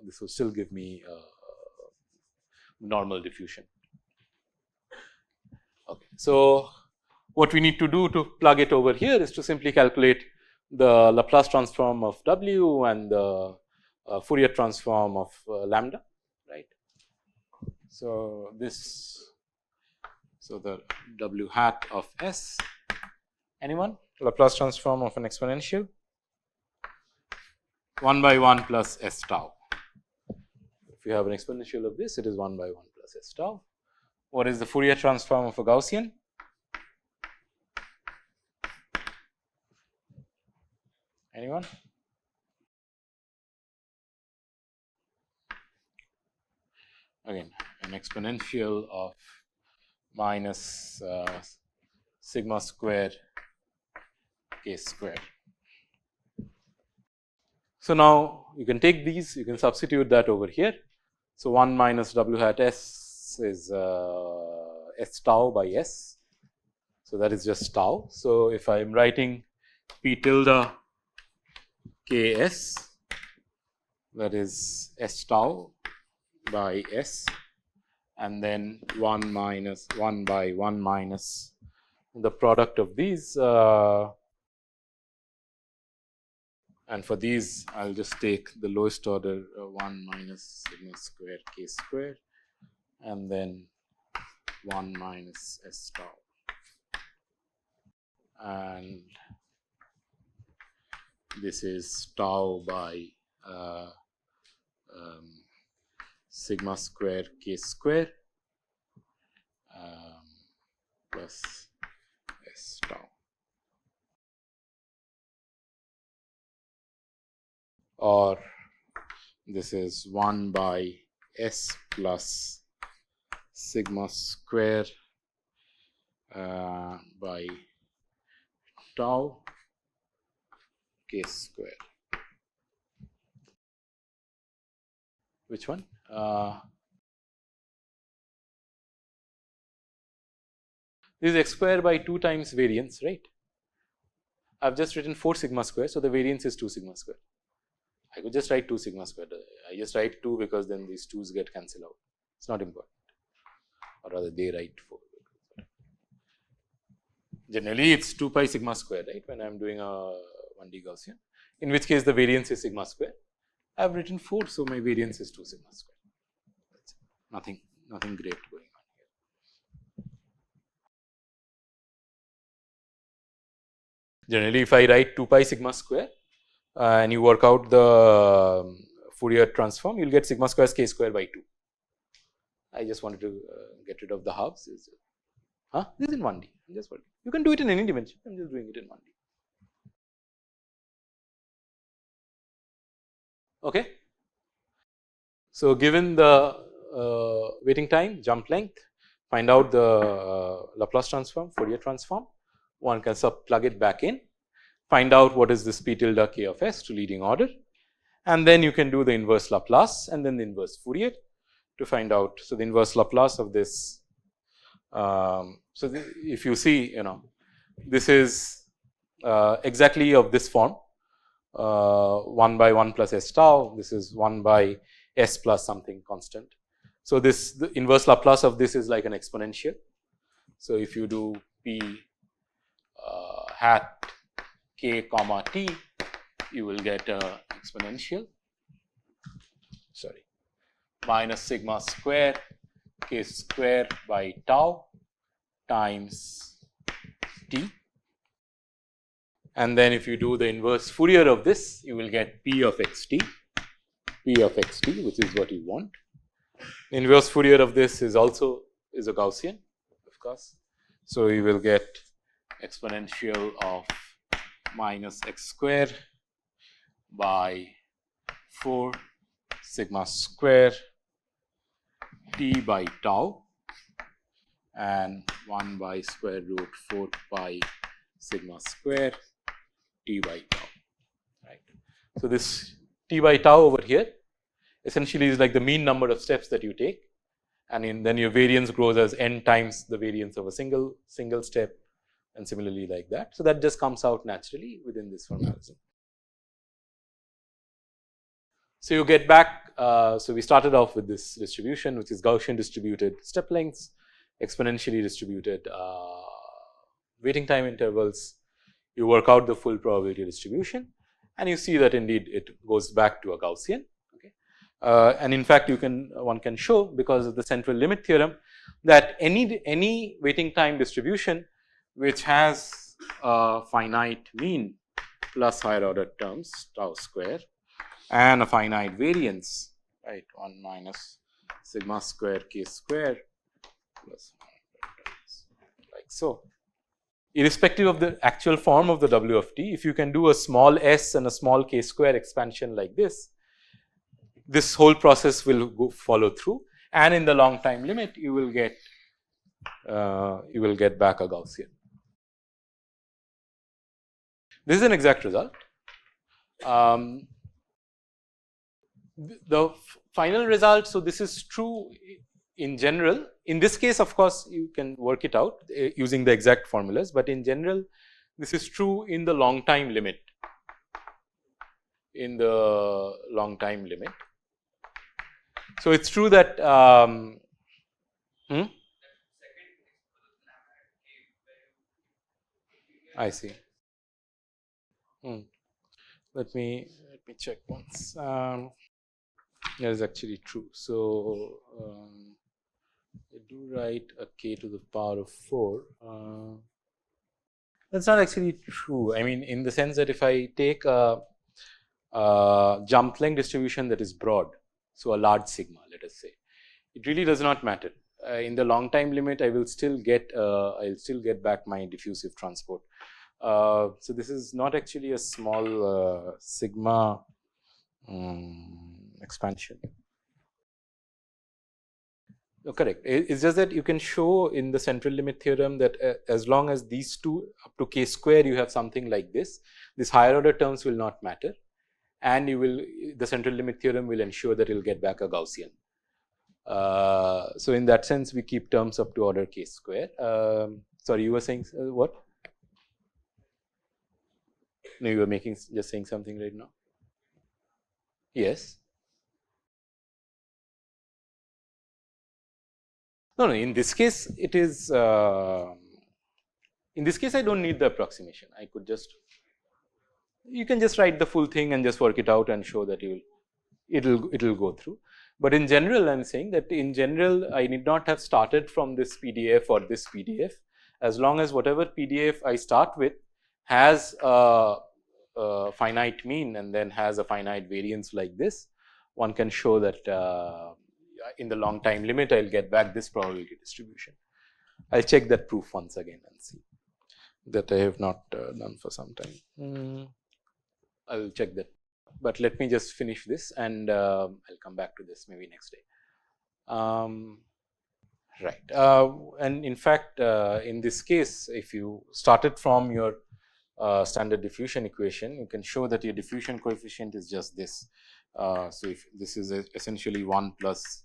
this will still give me normal diffusion. Okay. So, what we need to do to plug it over here is to simply calculate the Laplace transform of W and the Fourier transform of lambda, right. So, so the W hat of S, anyone? Laplace transform of an exponential 1 by 1 plus S tau. If you have an exponential of this, it is 1 by 1 plus S tau. What is the Fourier transform of a Gaussian? Anyone? Again, an exponential of minus sigma square k square. So, now you can take these, you can substitute that over here. So, 1 minus W hat S is S tau by S. So, that is just tau. So, if I am writing P tilde K S, that is S tau by S, and then 1 minus 1 by 1 minus the product of these, and for these I will just take the lowest order 1 minus sigma square k square, and then 1 minus S tau, and this is tau by sigma square k square plus S tau, or this is 1 by S plus sigma square by tau k square. Which one? This is x square by 2 times variance, right? I have just written 4 sigma square, so the variance is 2 sigma square. I could just write 2 sigma square. I just write 2 because then these 2's get cancelled out. It's not important, or rather they write 4. Generally, it's 2 pi sigma square, right? When I am doing a 1D Gaussian, in which case the variance is sigma square. I have written 4, so my variance is 2 sigma square. That's it. Nothing great going on here. Generally, if I write 2 pi sigma square and you work out the Fourier transform, you will get sigma square k square by 2. I just wanted to get rid of the halves. This is in 1D. You can do it in any dimension. I am just doing it in 1D. Okay. So, given the waiting time, jump length, find out the Laplace transform, Fourier transform. One can plug it back in, find out what is this P tilde k of S to leading order, and then you can do the inverse Laplace and then the inverse Fourier to find out. So, the inverse Laplace of this. If you see, this is exactly of this form, 1 by 1 plus S tau. This is 1 by S plus something constant. So, the inverse Laplace of this is like an exponential. So, if you do P hat k comma t, you will get a exponential, minus sigma square k square by tau times t, and then if you do the inverse Fourier of this, you will get P of xt, which is what you want. The inverse Fourier of this is also a Gaussian, of course. So, you will get exponential of minus x square by 4 sigma square t by tau and 1 by square root 4 pi sigma square t by tau, right. So, this t by tau over here essentially is like the mean number of steps that you take, and then your variance grows as n times the variance of a single step, and similarly like that. So, that just comes out naturally within this formalism. So, you get back, so we started off with this distribution, which is Gaussian distributed step lengths, exponentially distributed waiting time intervals. You work out the full probability distribution, and you see that indeed it goes back to a Gaussian. Okay. And in fact, one can show, because of the central limit theorem, that any waiting time distribution which has a finite mean plus higher order terms tau square and a finite variance, right, 1 minus sigma square k square plus like so. Irrespective of the actual form of the W of t, if you can do a small s and a small k square expansion like this, this whole process will follow through, and in the long time limit you will get back a Gaussian. This is an exact result. The final result, so this is true in general. In this case, of course, you can work it out using the exact formulas, but in general this is true in the long time limit. So, it is true that I see. Let me check once. That is actually true. So, I do write a k to the power of 4. That's not actually true. I mean, in the sense that if I take a jump length distribution that is broad, so a large sigma, let us say, it really does not matter. In the long time limit, I will still get back my diffusive transport. So, this is not actually a small sigma expansion. No, correct. It's just that you can show in the central limit theorem that as long as these two up to k square you have something like this, these higher order terms will not matter, and the central limit theorem will ensure that it will get back a Gaussian. So, in that sense we keep terms up to order k square. Sorry, you were saying what? No, you were just saying something right now. Yes. No, in this case it is, in this case I do not need the approximation. I could you can just write the full thing and just work it out and show that it will go through. But in general, I am saying that in general I need not have started from this PDF or this PDF, as long as whatever PDF I start with has a finite mean and then has a finite variance like this, one can show that in the long time limit I will get back this probability distribution. I will check that proof once again and see that I have not done for some time. I will check that, but let me just finish this and I will come back to this maybe next day. Right, and in fact in this case, if you started from your standard diffusion equation, you can show that your diffusion coefficient is just this. So, if this is essentially 1 plus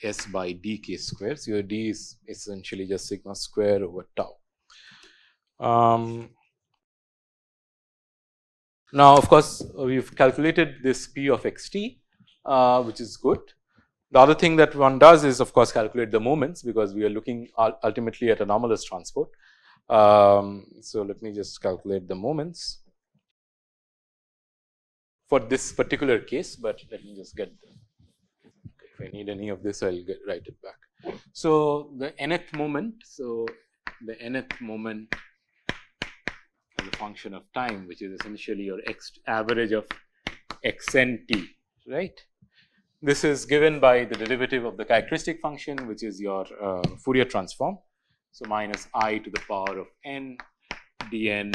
s by d k square, so your d is essentially just sigma square over tau. Now, of course, we have calculated this p of x t, which is good. The other thing that one does is, of course, calculate the moments, because we are looking ultimately at anomalous transport. So, let me just calculate the moments for this particular case, but let me just get if I need any of this, I will write it back. So, the nth moment, so the nth moment as a function of time, which is essentially your average of xn t, right. This is given by the derivative of the characteristic function, which is your Fourier transform. So, minus I to the power of n dn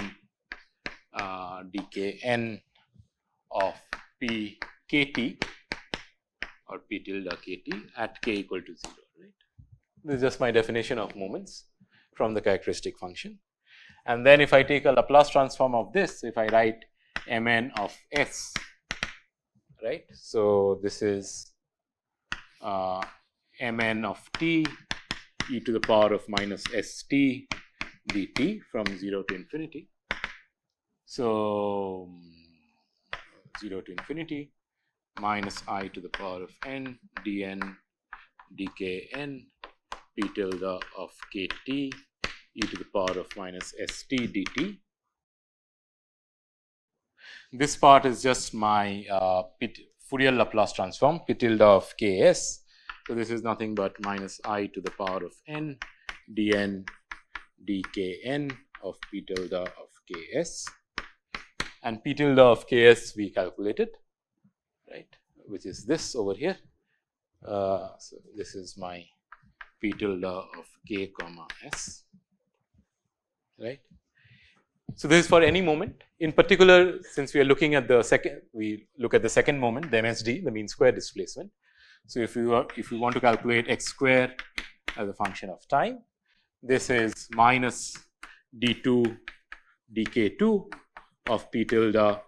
dkn of p kt or p tilde kt at k equal to 0, right. This is just my definition of moments from the characteristic function. And then if I take a Laplace transform of this, if I write mn of s right. So, this is mn of t e to the power of minus st dt from 0 to infinity. So, 0 to infinity minus I to the power of n dn dkn p tilde of kt e to the power of minus st dt. This part is just my Fourier Laplace transform p tilde of ks. So, this is nothing but minus I to the power of n dn dkn of p tilde of ks, and p tilde of ks we calculated, right, which is this over here. So, this is my p tilde of k comma s, right. So, this is for any moment. In particular, since we are looking at the second, we look at the second moment, the MSD, the mean square displacement. So, if you want to calculate x square as a function of time, this is minus d2 dk2 of p tilde of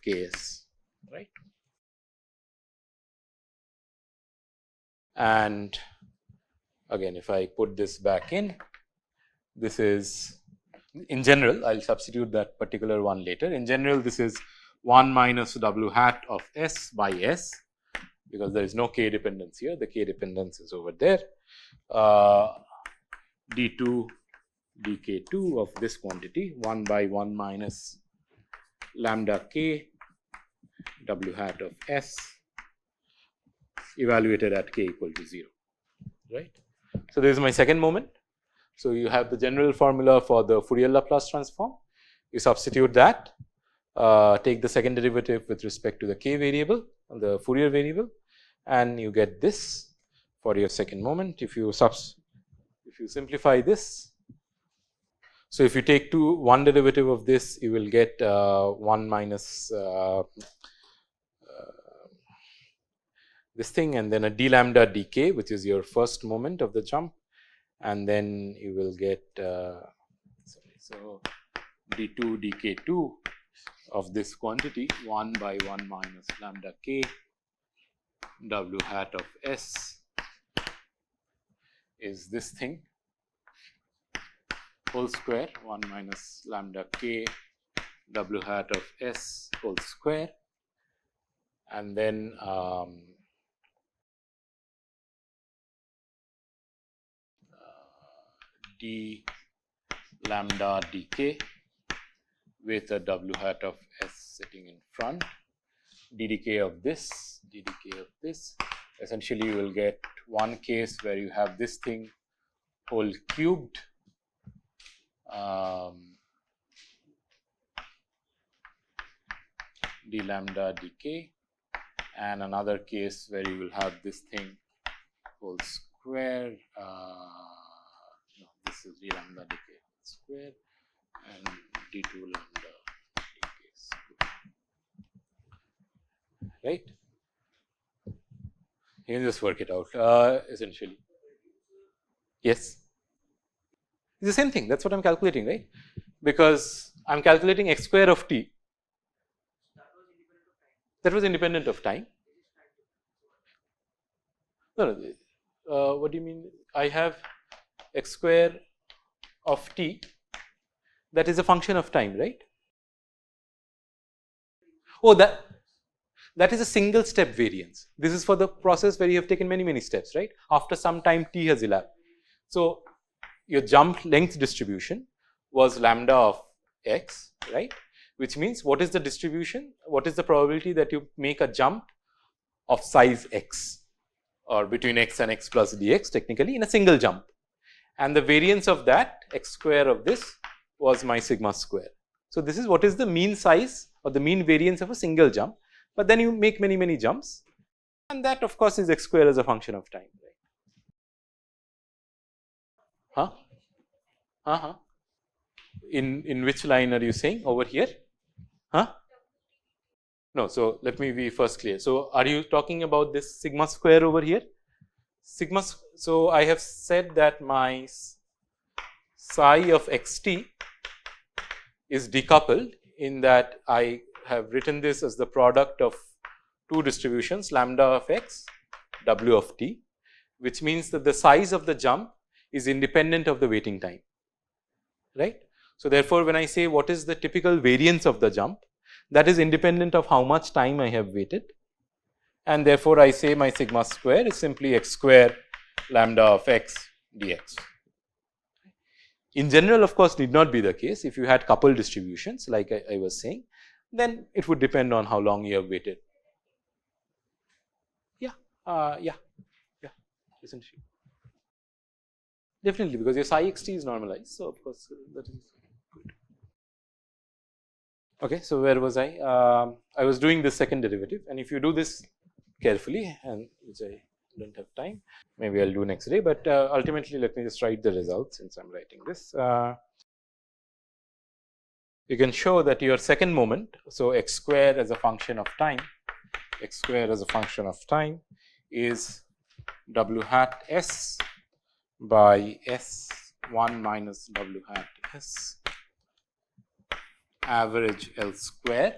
ks, right. And again, if I put this back in, this is, in general, I will substitute that particular one later. In general, this is 1 minus w hat of s by s, because there is no k dependence here, the k dependence is over there, d2 dk2 of this quantity 1 by 1 minus lambda k w hat of s evaluated at k equal to 0, right. So, this is my second moment. So, you have the general formula for the Fourier Laplace transform, you substitute that, take the second derivative with respect to the k variable, the Fourier variable, and you get this for your second moment. If you simplify this, so if you take one derivative of this, you will get 1 minus this thing, and then a d lambda dk, which is your first moment of the jump, and then you will get so d2 dk2 of this quantity 1 by 1 minus lambda k w hat of s is this thing whole square 1 minus lambda k w hat of s whole square, and then d lambda dk with a w hat of s sitting in front, ddk of this, essentially you will get one case where you have this thing whole cubed, d lambda dk, and another case where you will have this thing whole square, no, this is d lambda dk square and d2 lambda dk square, right. You can just work it out essentially. Yes, it's the same thing, that is what I am calculating, right, because I am calculating x square of t. That was independent of time. No, what do you mean? I have x square of t, that is a function of time, right? Oh, that is a single step variance. This is for the process where you have taken many steps, right? After some time t has elapsed. So, your jump length distribution was lambda of x, right, which means what is the distribution, what is the probability that you make a jump of size x, or between x and x plus dx technically in a single jump, and the variance of that x square of this was my sigma square. So, this is what is the mean size or the mean variance of a single jump, but then you make many jumps, and that of course is x square as a function of time, right. In which line are you saying, over here? No, so let me be first clear. So, are you talking about this sigma square over here? Sigma, so I have said that my psi of xt is decoupled, in that I have written this as the product of two distributions lambda of x, w of t, which means that the size of the jump is independent of the waiting time, right. So, therefore, when I say what is the typical variance of the jump, that is independent of how much time I have waited, and therefore, I say my sigma square is simply x square lambda of x dx. In general, of course, need not be the case. If you had coupled distributions like I was saying, then it would depend on how long you have waited. Yeah, essentially. Definitely, because your psi xt is normalized. So, of course, that is good. Okay, so where was I? I was doing the second derivative, and if you do this carefully, and which I don't have time, maybe I'll do next day, but ultimately, let me just write the results since I'm writing this. You can show that your second moment, so x square as a function of time, x square as a function of time is w hat s by s 1 minus w hat s average L square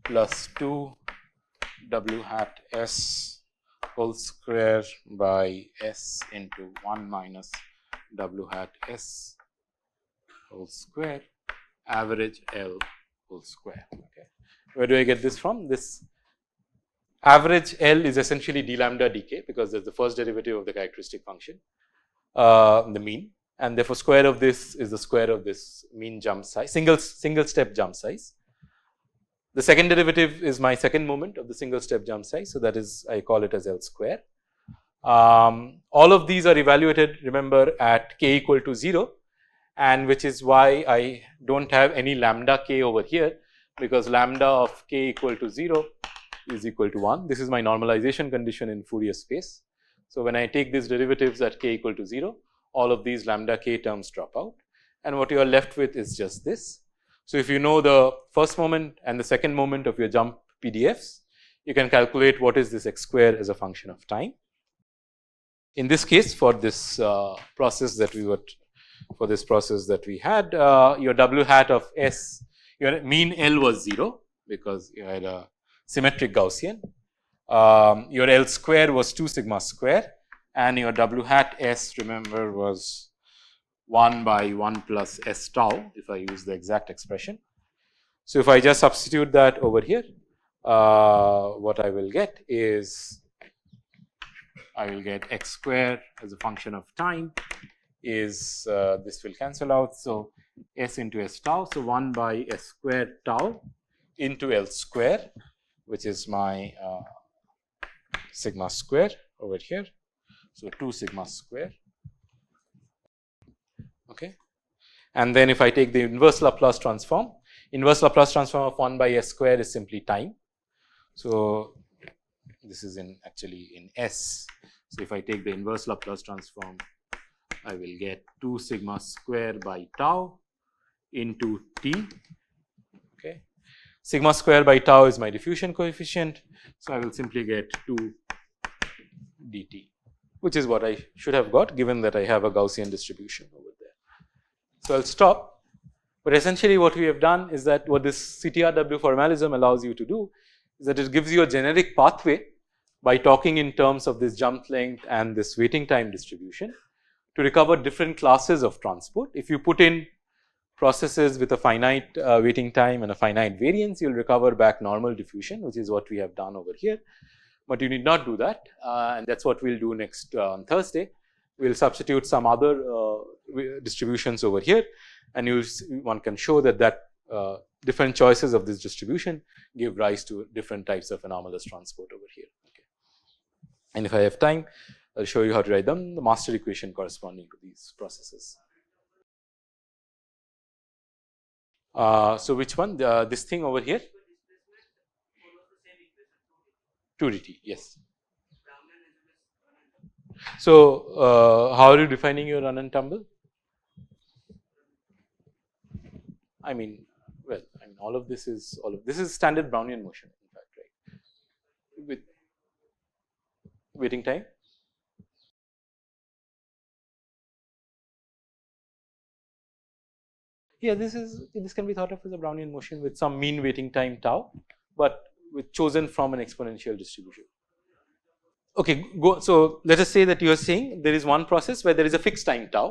plus 2 w hat s whole square by s into 1 minus w hat s whole square average L whole square. Okay. Where do I get this from? This average L is essentially d lambda dk, because that is the first derivative of the characteristic function, the mean, and therefore, square of this is the square of this mean jump size, single step jump size. The second derivative is my second moment of the single step jump size. So, that is I call it as L square. All of these are evaluated, remember, at k equal to 0, and which is why I do not have any lambda k over here, because lambda of k equal to 0 is equal to 1. This is my normalization condition in Fourier space. So, when I take these derivatives at k equal to 0, all of these lambda k terms drop out, and what you are left with is just this. So, if you know the first moment and the second moment of your jump PDFs, you can calculate what is this x square as a function of time. In this case, for this process that we had, your w hat of s, your mean L was 0, because you had a symmetric Gaussian. Your L square was 2 sigma square, and your w hat s, remember, was 1 by 1 plus s tau, if I use the exact expression. So, if I just substitute that over here, what I will get is I will get x square as a function of time is this will cancel out. So, s into s tau. So, 1 by s square tau into L square, which is my sigma square over here. So, 2 sigma square. Okay. And then if I take the inverse Laplace transform of 1 by s square is simply time. So, this is actually in s. So, if I take the inverse Laplace transform, I will get 2 sigma square by tau into t. Okay. Sigma square by tau is my diffusion coefficient. So, I will simply get 2 dt, which is what I should have got, given that I have a Gaussian distribution over there. So, I will stop, but essentially what we have done is that what this CTRW formalism allows you to do is that it gives you a generic pathway by talking in terms of this jump length and this waiting time distribution to recover different classes of transport. If you put in processes with a finite waiting time and a finite variance, you will recover back normal diffusion, which is what we have done over here, but you need not do that, and that is what we will do next on Thursday. We will substitute some other distributions over here, and one can show that different choices of this distribution give rise to different types of anomalous transport over here. Okay. And if I have time, I will show you how to write them, the master equation corresponding to these processes. So, which one? This thing over here? 2 dt, yes. So, how are you defining your run and tumble? I mean, well, all of this is standard Brownian motion, in fact, right? With waiting time. Yeah, this can be thought of as a Brownian motion with some mean waiting time tau, but with chosen from an exponential distribution. Okay, go. So let us say that you are saying there is one process where there is a fixed time tau,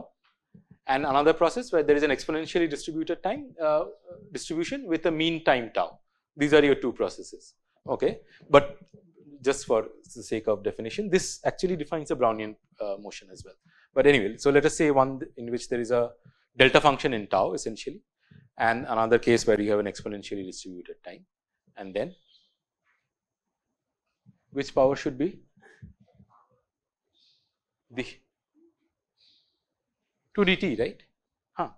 and another process where there is an exponentially distributed time distribution with a mean time tau. These are your two processes. Okay, but just for the sake of definition, this actually defines a Brownian motion as well. But anyway, so let us say one in which there is a delta function in tau essentially, and another case where you have an exponentially distributed time, and then which power should be the 2 dt, right? Huh.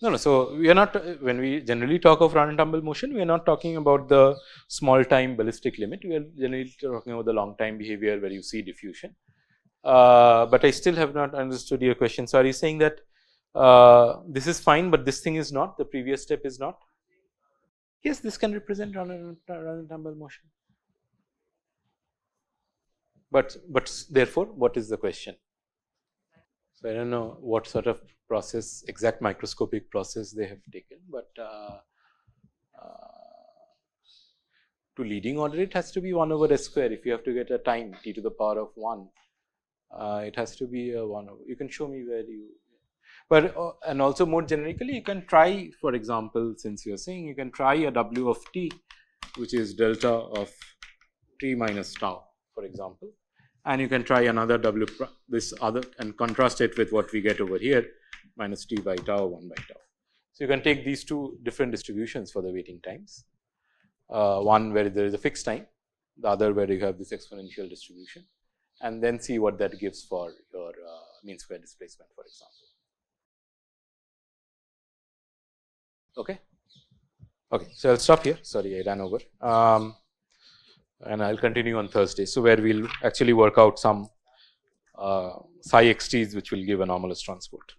No, so we are not, when we generally talk of run and tumble motion, we are not talking about the small time ballistic limit. We are generally talking about the long time behavior where you see diffusion. But I still have not understood your question. So are you saying that this is fine, but this thing is not, the previous step is not? Yes, this can represent run and tumble motion. But therefore, what is the question? So I don't know what sort of process, exact microscopic process they have taken, but to leading order it has to be 1 over s square. If you have to get a time t to the power of 1, it has to be a 1 over. You can show me where you. But and also more generically, you can try, for example, since you are saying you can try a w of t, which is delta of t minus tau, for example, and you can try another w this other and contrast it with what we get over here, minus t by tau 1 by tau. So you can take these two different distributions for the waiting times, one where there is a fixed time, the other where you have this exponential distribution, and then see what that gives for your mean square displacement, for example. Okay. Okay, so I'll stop here. Sorry, I ran over. And I'll continue on Thursday. So where we'll actually work out some psi xt's which will give anomalous transport.